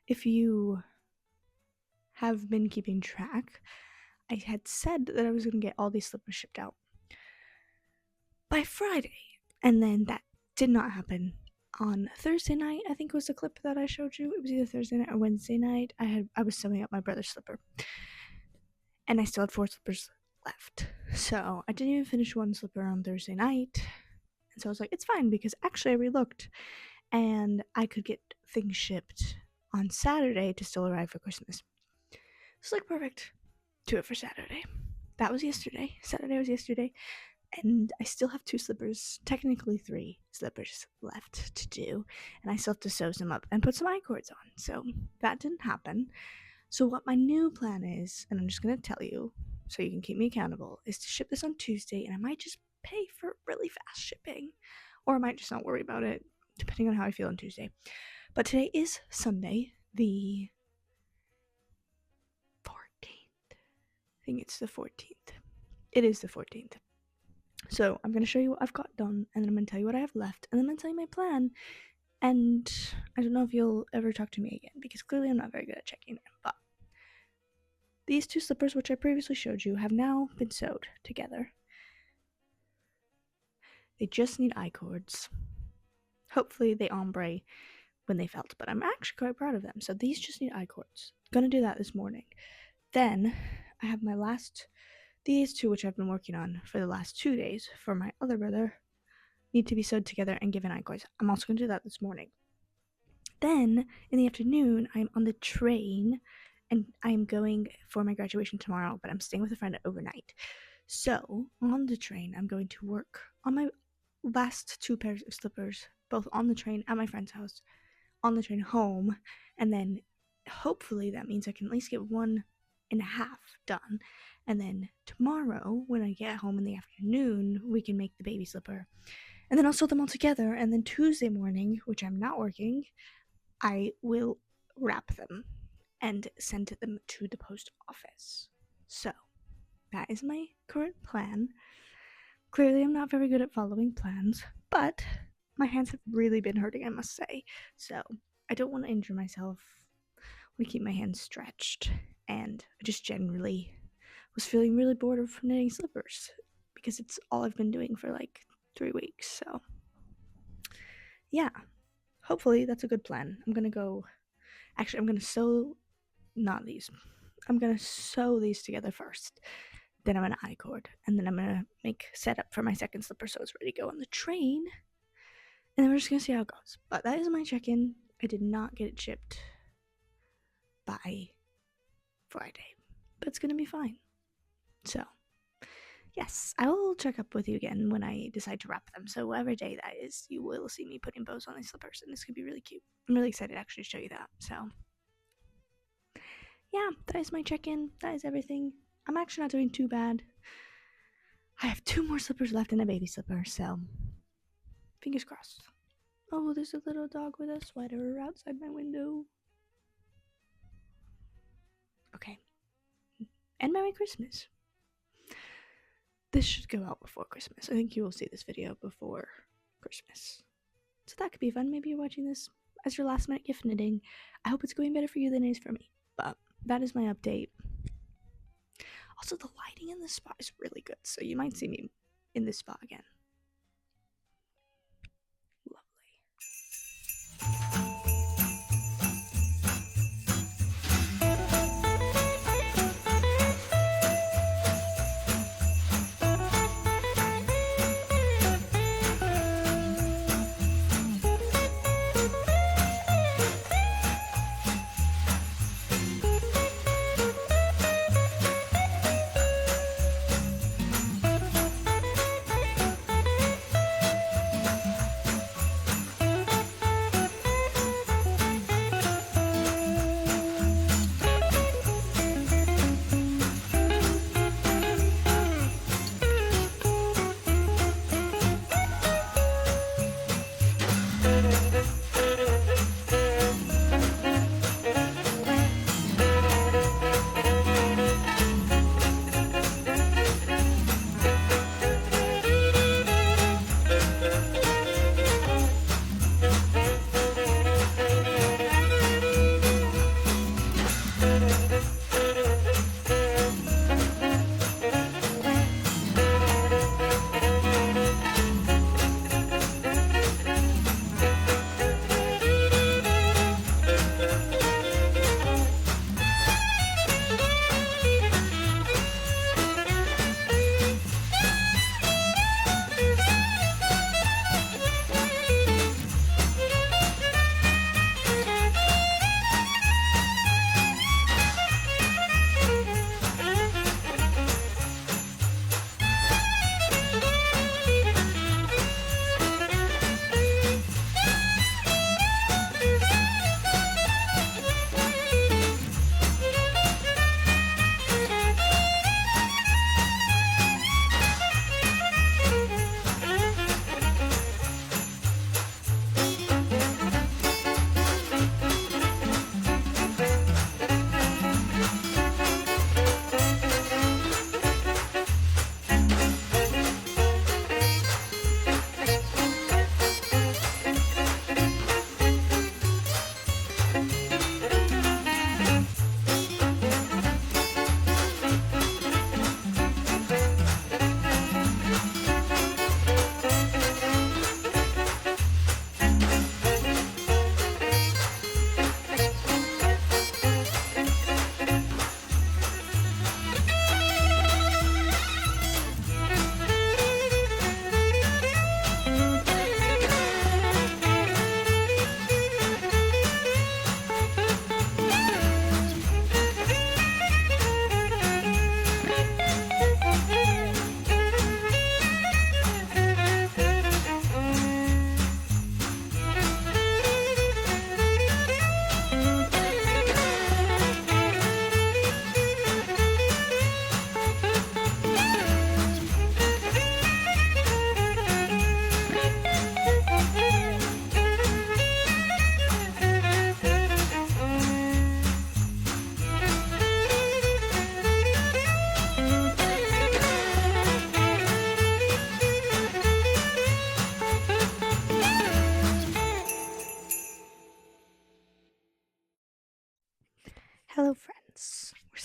If you have been keeping track, I had said that I was going to get all these slippers shipped out by Friday, and then that did not happen. On Thursday night, I think was the clip that I showed you. It was either Thursday night or Wednesday night. I was sewing up my brother's slipper, and I still had 4 slippers left. So I didn't even finish one slipper on Thursday night, and so I was like, it's fine, because actually I relooked, and I could get things shipped on Saturday to still arrive for Christmas. It's like perfect. Do it for Saturday. That was yesterday. Saturday was yesterday. And I still have 2 slippers, technically 3 slippers left to do. And I still have to sew some up and put some I-cords on. So that didn't happen. So what my new plan is, and I'm just going to tell you so you can keep me accountable, is to ship this on Tuesday. And I might just pay for really fast shipping. Or I might just not worry about it, depending on how I feel on Tuesday. But today is Sunday, the 14th. I think it's the 14th. It is the 14th. So I'm going to show you what I've got done, and then I'm going to tell you what I have left, and then I'm going to tell you my plan. And I don't know if you'll ever talk to me again, because clearly I'm not very good at checking in. But these 2 slippers, which I previously showed you, have now been sewed together. They just need I-cords. Hopefully they ombre when they felt, but I'm actually quite proud of them. So these just need I-cords. Gonna do that this morning. Then I have these 2, which I've been working on for the last 2 days for my other brother, need to be sewed together and given I-cords. I'm also going to do that this morning. Then, in the afternoon, I'm on the train, and I'm going for my graduation tomorrow, but I'm staying with a friend overnight. So, on the train, I'm going to work on my last 2 pairs of slippers, both on the train at my friend's house, on the train home, and then hopefully that means I can at least get 1.5 done. And then tomorrow, when I get home in the afternoon, we can make the baby slipper. And then I'll sew them all together. And then Tuesday morning, which I'm not working, I will wrap them and send them to the post office. So, that is my current plan. Clearly, I'm not very good at following plans, but my hands have really been hurting, I must say. So, I don't want to injure myself. I want to keep my hands stretched. And I just generally was feeling really bored of knitting slippers because it's all I've been doing for like 3 weeks. So yeah, hopefully that's a good plan. I'm gonna sew these together first, then I'm gonna I-cord, and then I'm gonna make setup for my second slipper so it's ready to go on the train, and then we're just gonna see how it goes. But that is my check-in. I did not get it shipped by Friday, but it's gonna be fine. So yes, I will check up with you again when I decide to wrap them. So whatever day that is, you will see me putting bows on these slippers, and this could be really cute. I'm really excited to actually show you that. So yeah, that is my check-in. That is everything. I'm actually not doing too bad. I have 2 more slippers left and a baby slipper, so fingers crossed. Oh, there's a little dog with a sweater outside my window. Okay. And Merry Christmas. This should go out before Christmas. I think you will see this video before Christmas. So that could be fun. Maybe you're watching this as your last minute gift knitting. I hope it's going better for you than it is for me. But that is my update. Also, the lighting in this spot is really good, so you might see me in this spot again.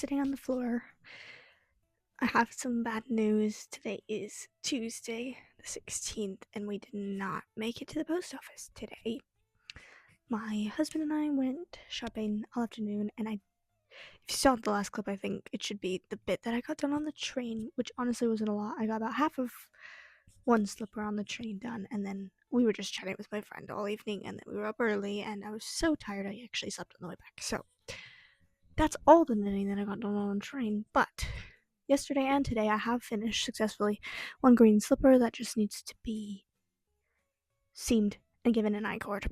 sitting on the floor. I have some bad news. Today is Tuesday, the 16th, and we did not make it to the post office today. My husband and I went shopping all afternoon, and if you saw the last clip, I think it should be the bit that I got done on the train, which honestly wasn't a lot. I got about half of one slipper on the train done, and then we were just chatting with my friend all evening, and then we were up early, and I was so tired I actually slept on the way back. So that's all the knitting that I got done on the train. But yesterday and today I have finished successfully one green slipper that just needs to be seamed and given an I-cord.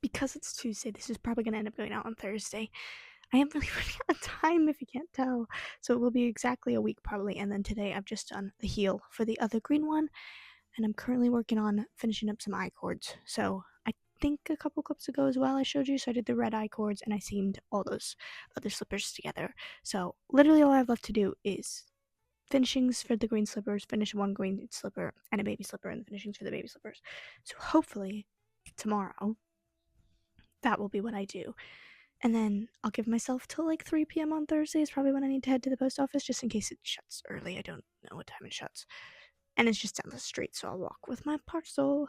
Because it's Tuesday, this is probably going to end up going out on Thursday. I am really running out of time if you can't tell, so it will be exactly a week probably. And then today I've just done the heel for the other green one, and I'm currently working on finishing up some I-cords. So I think a couple clips ago as well I showed you, so I did the red I-cords and I seamed all those other slippers together. So literally all I have left to do is finishings for the green slippers, finish one green slipper and a baby slipper, and the finishings for the baby slippers. So hopefully tomorrow that will be what I do. And then I'll give myself till like 3 p.m. on Thursday is probably when I need to head to the post office, just in case it shuts early. I don't know what time it shuts. And it's just down the street, so I'll walk with my parcel.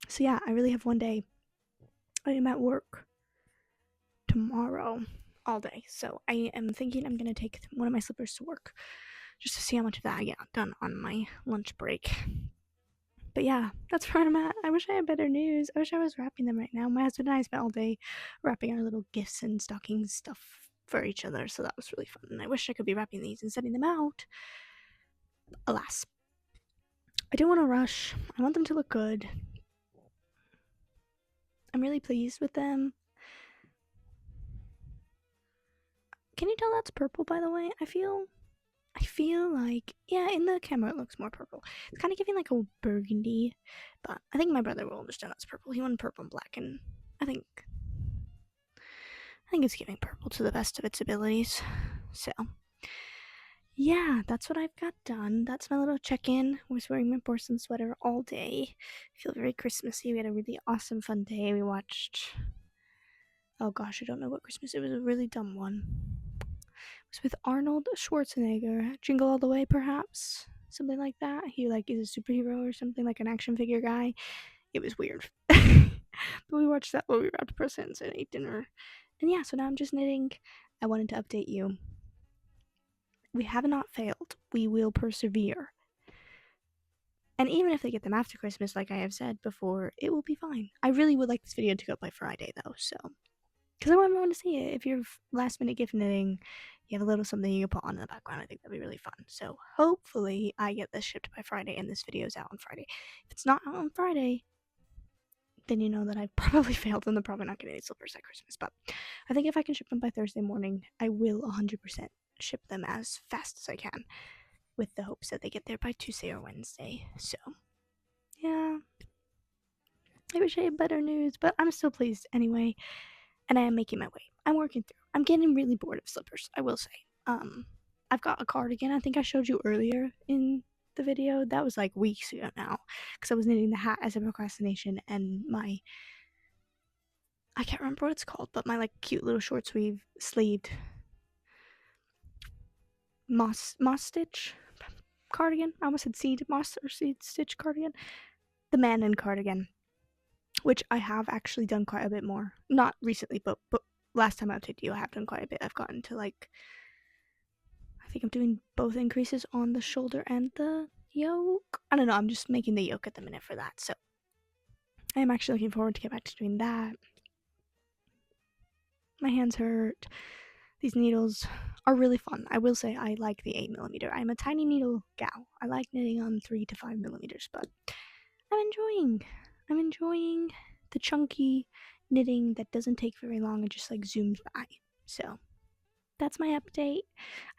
So yeah, I really have one day. I am at work tomorrow all day. So I am thinking I'm going to take one of my slippers to work just to see how much of that I get done on my lunch break. But yeah, that's where I'm at. I wish I had better news. I wish I was wrapping them right now. My husband and I spent all day wrapping our little gifts and stocking stuff for each other, so that was really fun. And I wish I could be wrapping these and sending them out. Alas. I don't want to rush. I want them to look good. I'm really pleased with them. Can you tell that's purple, by the way? I feel like, yeah, in the camera it looks more purple. It's kind of giving like a burgundy, but I think my brother will understand that's purple. He wanted purple and black, and I think it's giving purple to the best of its abilities. So yeah, that's what I've got done. That's my little check-in. I was wearing my porcelain sweater all day. I feel very Christmassy. We had a really awesome fun day. We watched, oh gosh, I don't know what Christmas. It was a really dumb one. It was with Arnold Schwarzenegger. Jingle All the Way, perhaps? Something like that. He like is a superhero or something, like an action figure guy. It was weird. But we watched that while we wrapped presents and ate dinner. And yeah, so now I'm just knitting. I wanted to update you. We have not failed. We will persevere. And even if they get them after Christmas, like I have said before, it will be fine. I really would like this video to go up by Friday, though, so. Because I want everyone to see it. If you're last minute gift knitting, you have a little something you can put on in the background. I think that'd be really fun. So hopefully I get this shipped by Friday and this video's out on Friday. If it's not out on Friday, then you know that I've probably failed and they're probably not getting any slippers at Christmas. But I think if I can ship them by Thursday morning, I will 100% ship them as fast as I can, with the hopes that they get there by Tuesday or Wednesday. So yeah, I wish I had better news, but I'm still pleased anyway, and I am making my way. I'm working through. I'm getting really bored of slippers, I will say. I've got a cardigan I think I showed you earlier in the video. That was like weeks ago now, because I was knitting the hat as a procrastination, and my, I can't remember what it's called, but my like cute little short sleeved moss stitch cardigan. I almost said seed moss or seed stitch cardigan. The Manon cardigan, which I have actually done quite a bit more. Not recently, but last time I updated you, I have done quite a bit. I've gotten to like, I think I'm doing both increases on the shoulder and the yoke. I don't know, I'm just making the yoke at the minute for that. So I am actually looking forward to get back to doing that. My hands hurt. These needles are really fun. I will say I like the 8mm. I'm a tiny needle gal. I like knitting on 3 to 5mm, but I'm enjoying the chunky knitting that doesn't take very long and just like zooms by. So that's my update.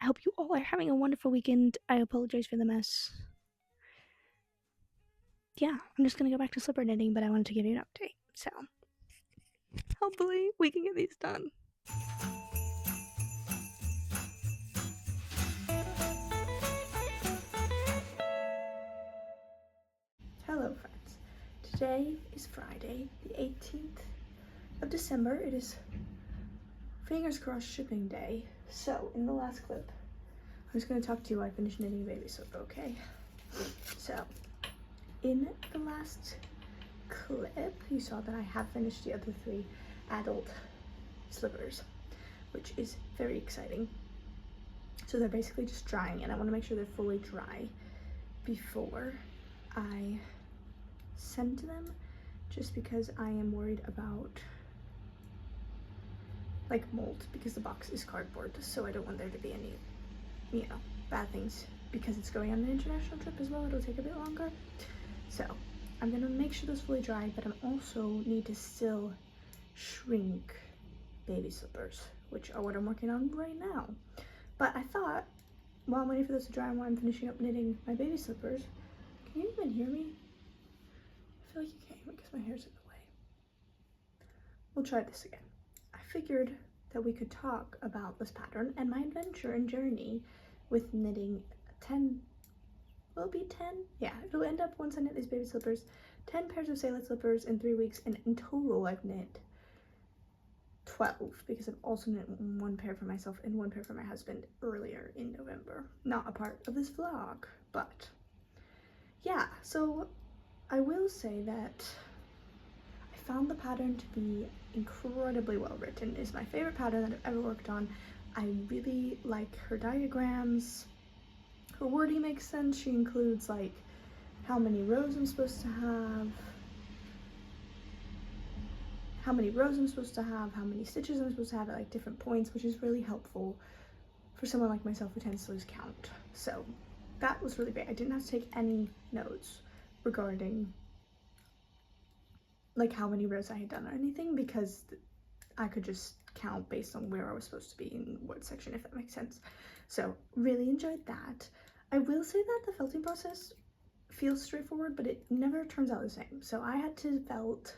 I hope you all are having a wonderful weekend. I apologize for the mess. Yeah, I'm just gonna go back to slipper knitting, but I wanted to give you an update. So hopefully we can get these done. Hello friends, today is Friday the 18th of December. It is fingers crossed shipping day. So in the last clip, I'm just gonna talk to you while I finish knitting a baby slipper, okay? So in the last clip, you saw that I have finished the other 3 adult slippers, which is very exciting. So they're basically just drying, and I want to make sure they're fully dry before I send them, just because I am worried about like mold, because the box is cardboard, so I don't want there to be any, you know, bad things, because it's going on an international trip as well. It'll take a bit longer, so I'm gonna make sure those fully dry, but I also need to still shrink baby slippers, which are what I'm working on right now. But I thought, while I'm waiting for those to dry and while I'm finishing up knitting my baby slippers, can you even hear me? I feel like you can't because my hair's in the way. We'll try this again. I figured that we could talk about this pattern and my adventure and journey with knitting 10, will it be 10? Yeah, it'll end up, once I knit these baby slippers, 10 pairs of sailor slippers in 3 weeks, and in total I've knit 12, because I've also knit 1 pair for myself and 1 pair for my husband earlier in November. Not a part of this vlog, but yeah, so I will say that I found the pattern to be incredibly well written. It's my favorite pattern that I've ever worked on. I really like her diagrams. Her wording makes sense. She includes like how many rows I'm supposed to have, how many stitches I'm supposed to have at like different points, which is really helpful for someone like myself who tends to lose count. So that was really great. I didn't have to take any notes regarding like how many rows I had done or anything, because I could just count based on where I was supposed to be in what section, if that makes sense. So really enjoyed that. I will say that the felting process feels straightforward, but it never turns out the same. So I had to felt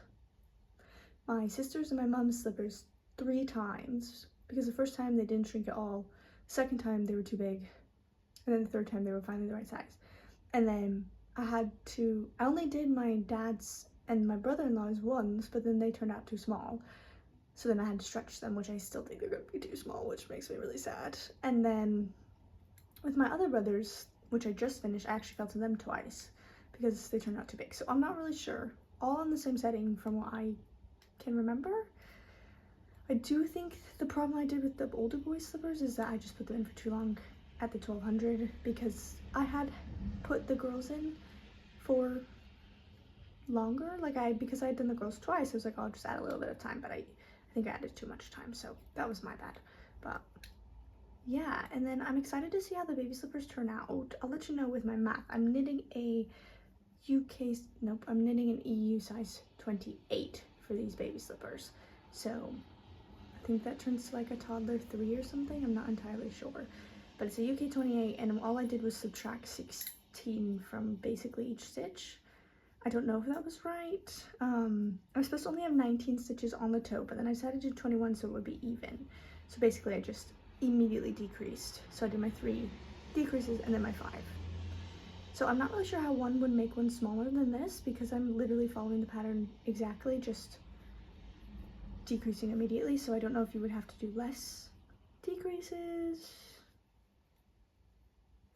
my sister's and my mom's slippers 3 times, because the first time they didn't shrink at all, the second time they were too big, and then the third time they were finally the right size. And then I only did my dad's and my brother-in-law's ones, but then they turned out too small. So then I had to stretch them, which I still think they're gonna be too small, which makes me really sad. And then with my other brothers, which I just finished, I actually felted them twice because they turned out too big. So I'm not really sure. All in the same setting from what I can remember. I do think the problem I did with the older boys slippers is that I just put them in for too long at the 1200, because I had put the girls in for longer, because I had done the girls twice. I was like, I'll just add a little bit of time, but I think I added too much time, so that was my bad. But yeah, and then I'm excited to see how the baby slippers turn out. I'll let you know with my math. I'm knitting I'm knitting an EU size 28 for these baby slippers, so I think that turns to like a toddler 3 or something. I'm not entirely sure, but it's a UK 28, and all I did was subtract 16 from basically each stitch. I don't know if that was right. I was supposed to only have 19 stitches on the toe, but then I decided to do 21 so it would be even. So basically I just immediately decreased. So I did my 3 decreases and then my 5. So I'm not really sure how one would make one smaller than this, because I'm literally following the pattern exactly, just decreasing immediately. So I don't know if you would have to do less decreases,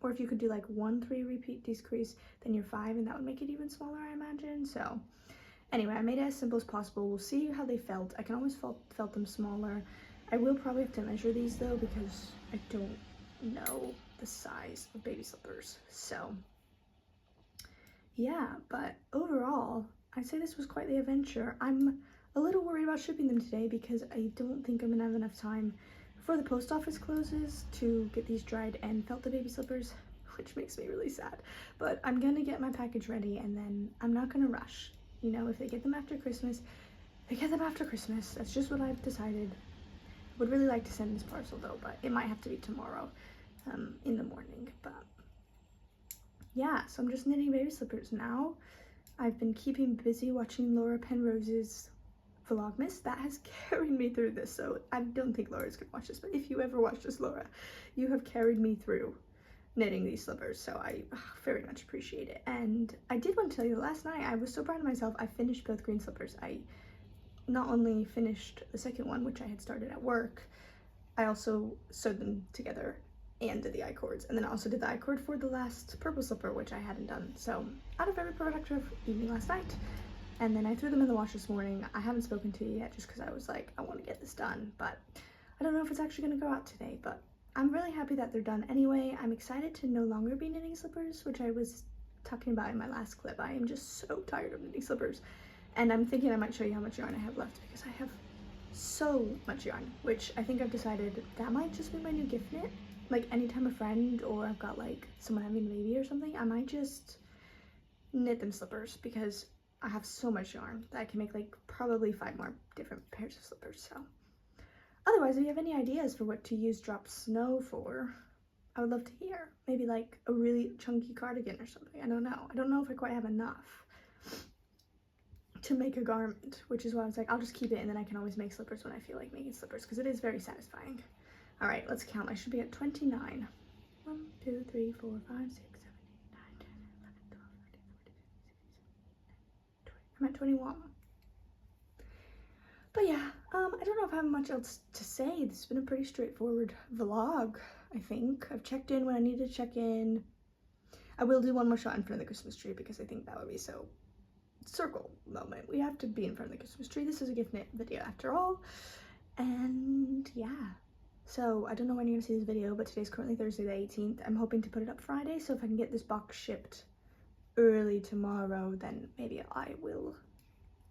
or if you could do like 1 3 repeat decrease, then you're 5, and that would make it even smaller, I imagine. So anyway, I made it as simple as possible. We'll see how they felt. I can always felt them smaller. I will probably have to measure these though, because I don't know the size of baby slippers. So yeah, but overall, I'd say this was quite the adventure. I'm a little worried about shipping them today, because I don't think I'm gonna have enough time before the post office closes to get these dried and felt the baby slippers, which makes me really sad. But I'm gonna get my package ready, and then I'm not gonna rush. You know, if they get them after Christmas, they get them after Christmas. That's just what I've decided. I would really like to send this parcel though, but it might have to be tomorrow in the morning. But yeah, so I'm just knitting baby slippers now. I've been keeping busy watching Laura Penrose's Vlogmas. That has carried me through this, so I don't think Laura's gonna watch this, but if you ever watch this, Laura, you have carried me through knitting these slippers, so I very much appreciate it. And I did want to tell you that last night I was so proud of myself. I finished both green slippers. I not only finished the second one, which I had started at work, I also sewed them together and did the I-cords, and then I also did the I-cord for the last purple slipper, which I hadn't done. So out of very productive evening last night, and then I threw them in the wash this morning. I haven't spoken to you yet just because I was like, I want to get this done, but I don't know if it's actually going to go out today, but I'm really happy that they're done anyway. I'm excited to no longer be knitting slippers, which I was talking about in my last clip. I am just so tired of knitting slippers, and I'm thinking I might show you how much yarn I have left because I have so much yarn, which I think I've decided that might just be my new gift knit. Like anytime a friend or I've got like someone having a baby or something, I might just knit them slippers because I have so much yarn that I can make like probably 5 more different pairs of slippers. So otherwise, if you have any ideas for what to use drop snow for, I would love to hear. Maybe like a really chunky cardigan or something. I don't know. I don't know if I quite have enough to make a garment, which is why I was like, I'll just keep it and then I can always make slippers when I feel like making slippers because it is very satisfying. All right, let's count. I should be at 29. 1, 2, 3, 4, 5, 6, 7, 8, 9, 10, 11, 12, 13, 14, 15, 16, 17, 18, 19, 20. I'm at 21. But yeah, I don't know if I have much else to say. This has been a pretty straightforward vlog, I think. I've checked in when I need to check in. I will do one more shot in front of the Christmas tree because I think that would be so circle moment. We have to be in front of the Christmas tree. This is a gift knit video after all. And yeah. So I don't know when you're gonna see this video, but today's currently Thursday the 18th. I'm hoping to put it up Friday, so if I can get this box shipped early tomorrow, then maybe I will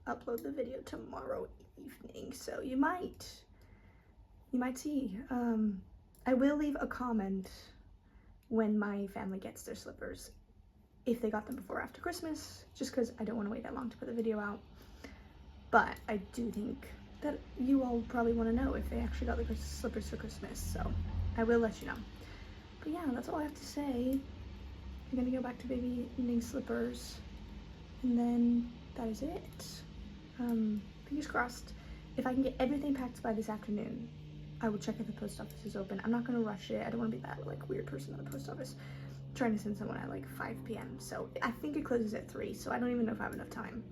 upload the video tomorrow evening. So you might see. I will leave a comment when my family gets their slippers, if they got them before or after Christmas, just because I don't want to wait that long to put the video out. But I do think that you all probably want to know if they actually got the slippers for Christmas, so I will let you know. But yeah, that's all I have to say. I'm gonna go back to baby knitting slippers, and then that is it. Fingers crossed. If I can get everything packed by this afternoon, I will check if the post office is open. I'm not gonna rush it. I don't want to be that like weird person at the post office trying to send someone at like 5 p.m. So I think it closes at 3, so I don't even know if I have enough time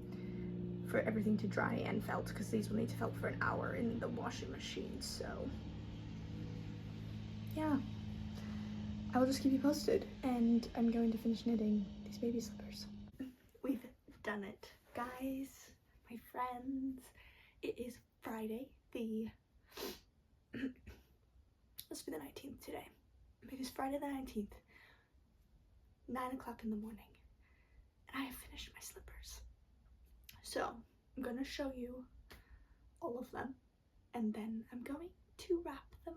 for everything to dry and felt, because these will need to felt for an hour in the washing machine. So yeah, I will just keep you posted, and I'm going to finish knitting these baby slippers. We've done it, guys, my friends. It is Friday, let's be the 19th today. It is Friday the 19th, 9 o'clock in the morning, and I have finished my slippers. So I'm gonna show you all of them, and then I'm going to wrap them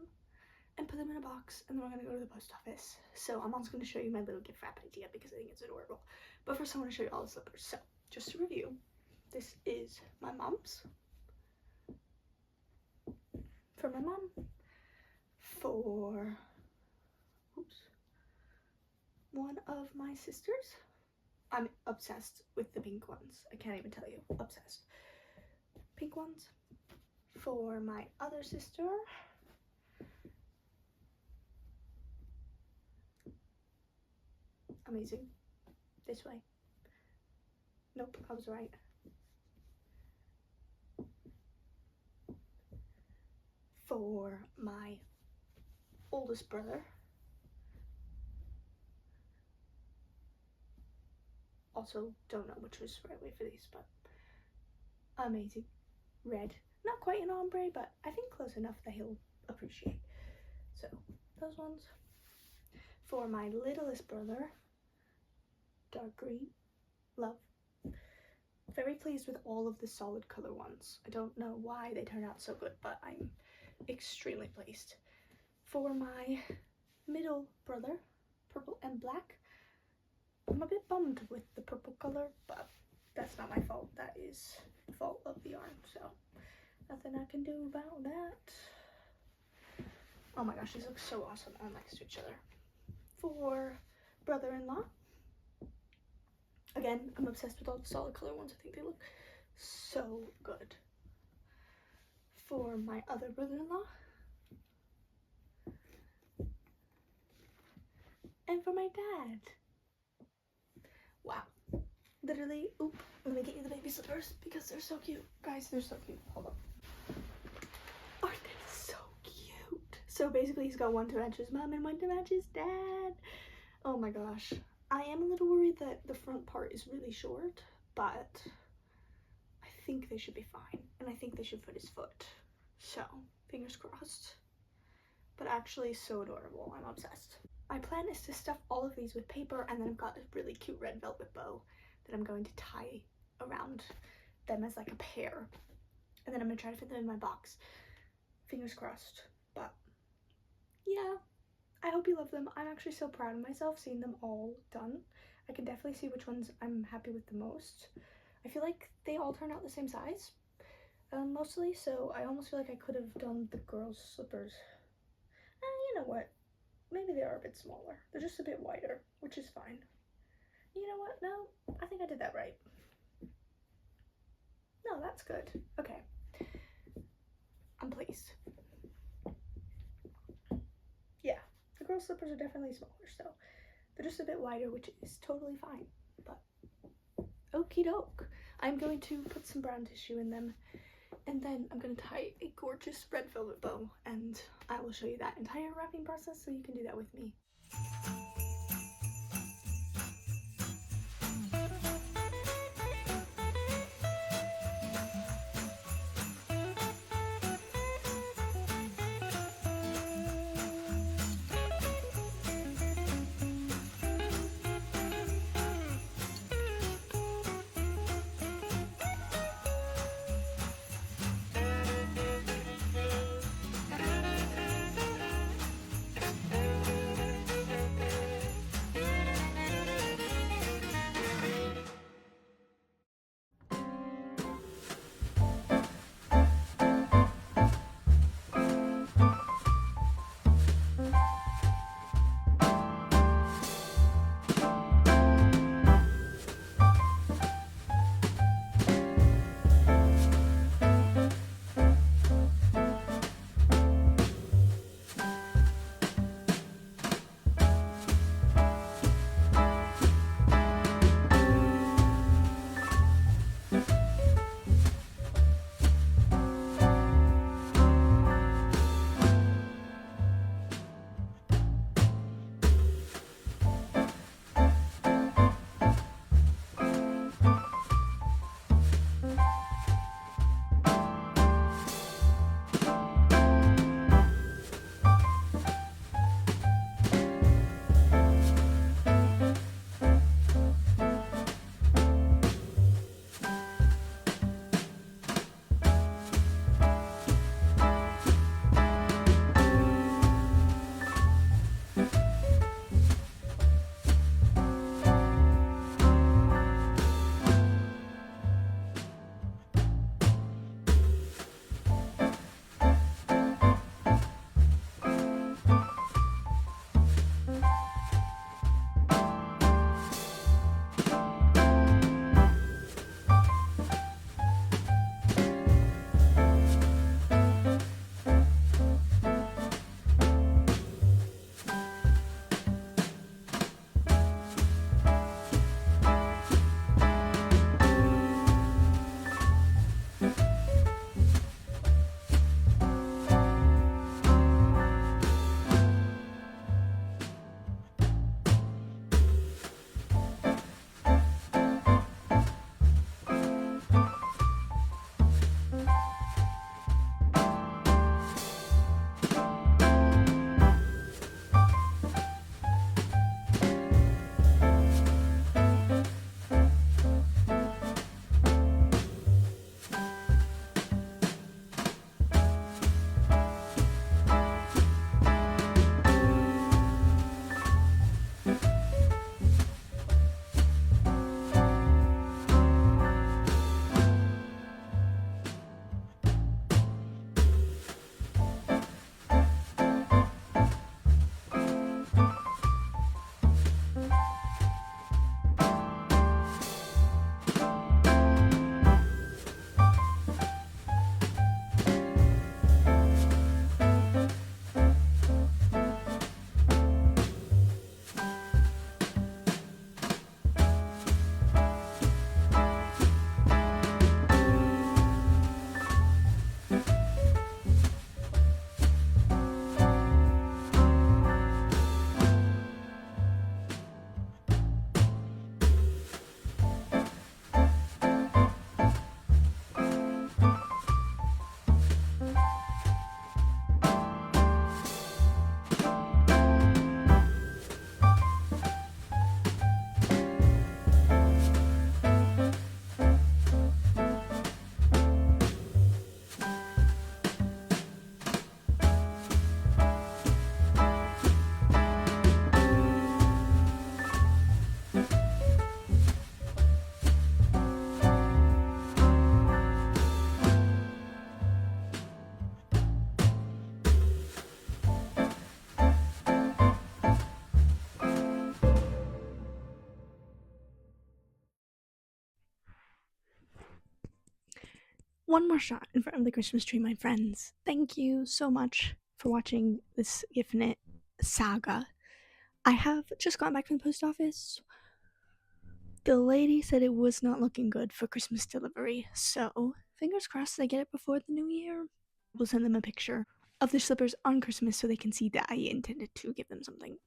and put them in a box, and then we're gonna go to the post office. So I'm also gonna show you my little gift wrap idea because I think it's adorable. But first I want to show you all the slippers. So just to review, this is my mom's, for my mom, for one of my sisters. I'm obsessed with the pink ones. I can't even tell you. Obsessed. Pink ones. For my other sister. Amazing. This way. Nope, I was right. For my oldest brother. Also, don't know which was the right way for these, but amazing. Red. Not quite an ombre, but I think close enough that he'll appreciate. So, those ones. For my littlest brother, dark green. Love. Very pleased with all of the solid color ones. I don't know why they turned out so good, but I'm extremely pleased. For my middle brother, purple and black. I'm a bit bummed with the purple color, but that's not my fault. That is the fault of the yarn, so nothing I can do about that. Oh my gosh, these look so awesome all next to each other. For brother-in-law, again, I'm obsessed with all the solid color ones. I think they look so good. For my other brother-in-law, and for my dad. Wow. Literally, oop, let me get you the baby slippers because they're so cute. Guys, they're so cute. Hold on. Aren't they so cute? So basically he's got one to match his mom and one to match his dad. Oh my gosh. I am a little worried that the front part is really short, but I think they should be fine. And I think they should fit his foot. So, fingers crossed. But actually so adorable. I'm obsessed. My plan is to stuff all of these with paper, and then I've got a really cute red velvet bow that I'm going to tie around them as like a pair. And then I'm going to try to fit them in my box. Fingers crossed. But yeah, I hope you love them. I'm actually so proud of myself seeing them all done. I can definitely see which ones I'm happy with the most. I feel like they all turn out the same size, mostly, so I almost feel like I could have done the girls' slippers. You know what? Maybe they are a bit smaller. They're just a bit wider, which is fine. You know what? No, I think I did that right. No, that's good. Okay. I'm pleased. Yeah, the girls' slippers are definitely smaller, so they're just a bit wider, which is totally fine. But okie doke. I'm going to put some brown tissue in them, and then I'm going to tie a gorgeous red velvet bow, and I will show you that entire wrapping process so you can do that with me. one more shot in front of the Christmas tree, my friends. Thank you so much for watching this gift knit saga. I have just gotten back from the post office. The lady said it was not looking good for Christmas delivery, so fingers crossed I get it before the new year. We'll send them a picture of the slippers on Christmas so they can see that I intended to give them something.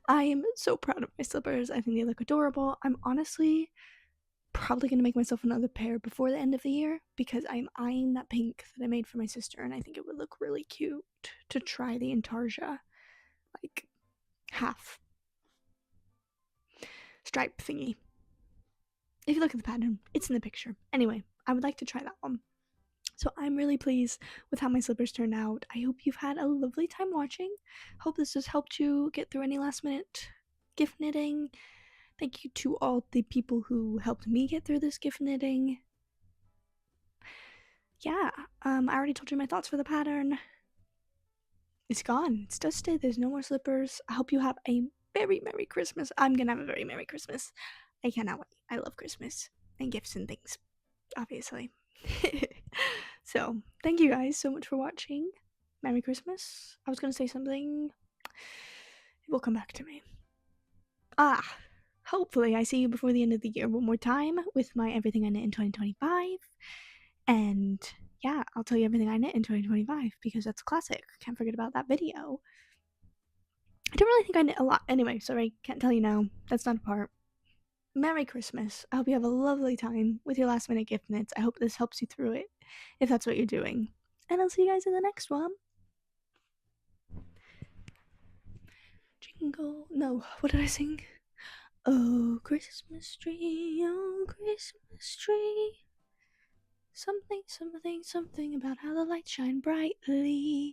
I am so proud of my slippers. I think they look adorable. I'm honestly probably going to make myself another pair before the end of the year because I'm eyeing that pink that I made for my sister, and I think it would look really cute to try the intarsia, like, half stripe thingy. If you look at the pattern, it's in the picture. Anyway, I would like to try that one. So I'm really pleased with how my slippers turned out. I hope you've had a lovely time watching. Hope this has helped you get through any last minute gift knitting. Thank you to all the people who helped me get through this gift knitting. Yeah, I already told you my thoughts for the pattern. It's gone. It's dusted. There's no more slippers. I hope you have a very Merry Christmas. I'm gonna have a very Merry Christmas. I cannot wait. I love Christmas and gifts and things, obviously. So, thank you guys so much for watching. Merry Christmas. I was gonna say something. It will come back to me. Hopefully I see you before the end of the year one more time with my Everything I Knit in 2025. And yeah, I'll tell you everything I knit in 2025 because that's a classic. Can't forget about that video. I don't really think I knit a lot. Anyway, sorry, can't tell you now. That's not a part. Merry Christmas. I hope you have a lovely time with your last minute gift knits. I hope this helps you through it, if that's what you're doing. And I'll see you guys in the next one. Jingle. No, what did I sing? Oh, Christmas tree, oh, Christmas tree. Something, something, something about how the lights shine brightly.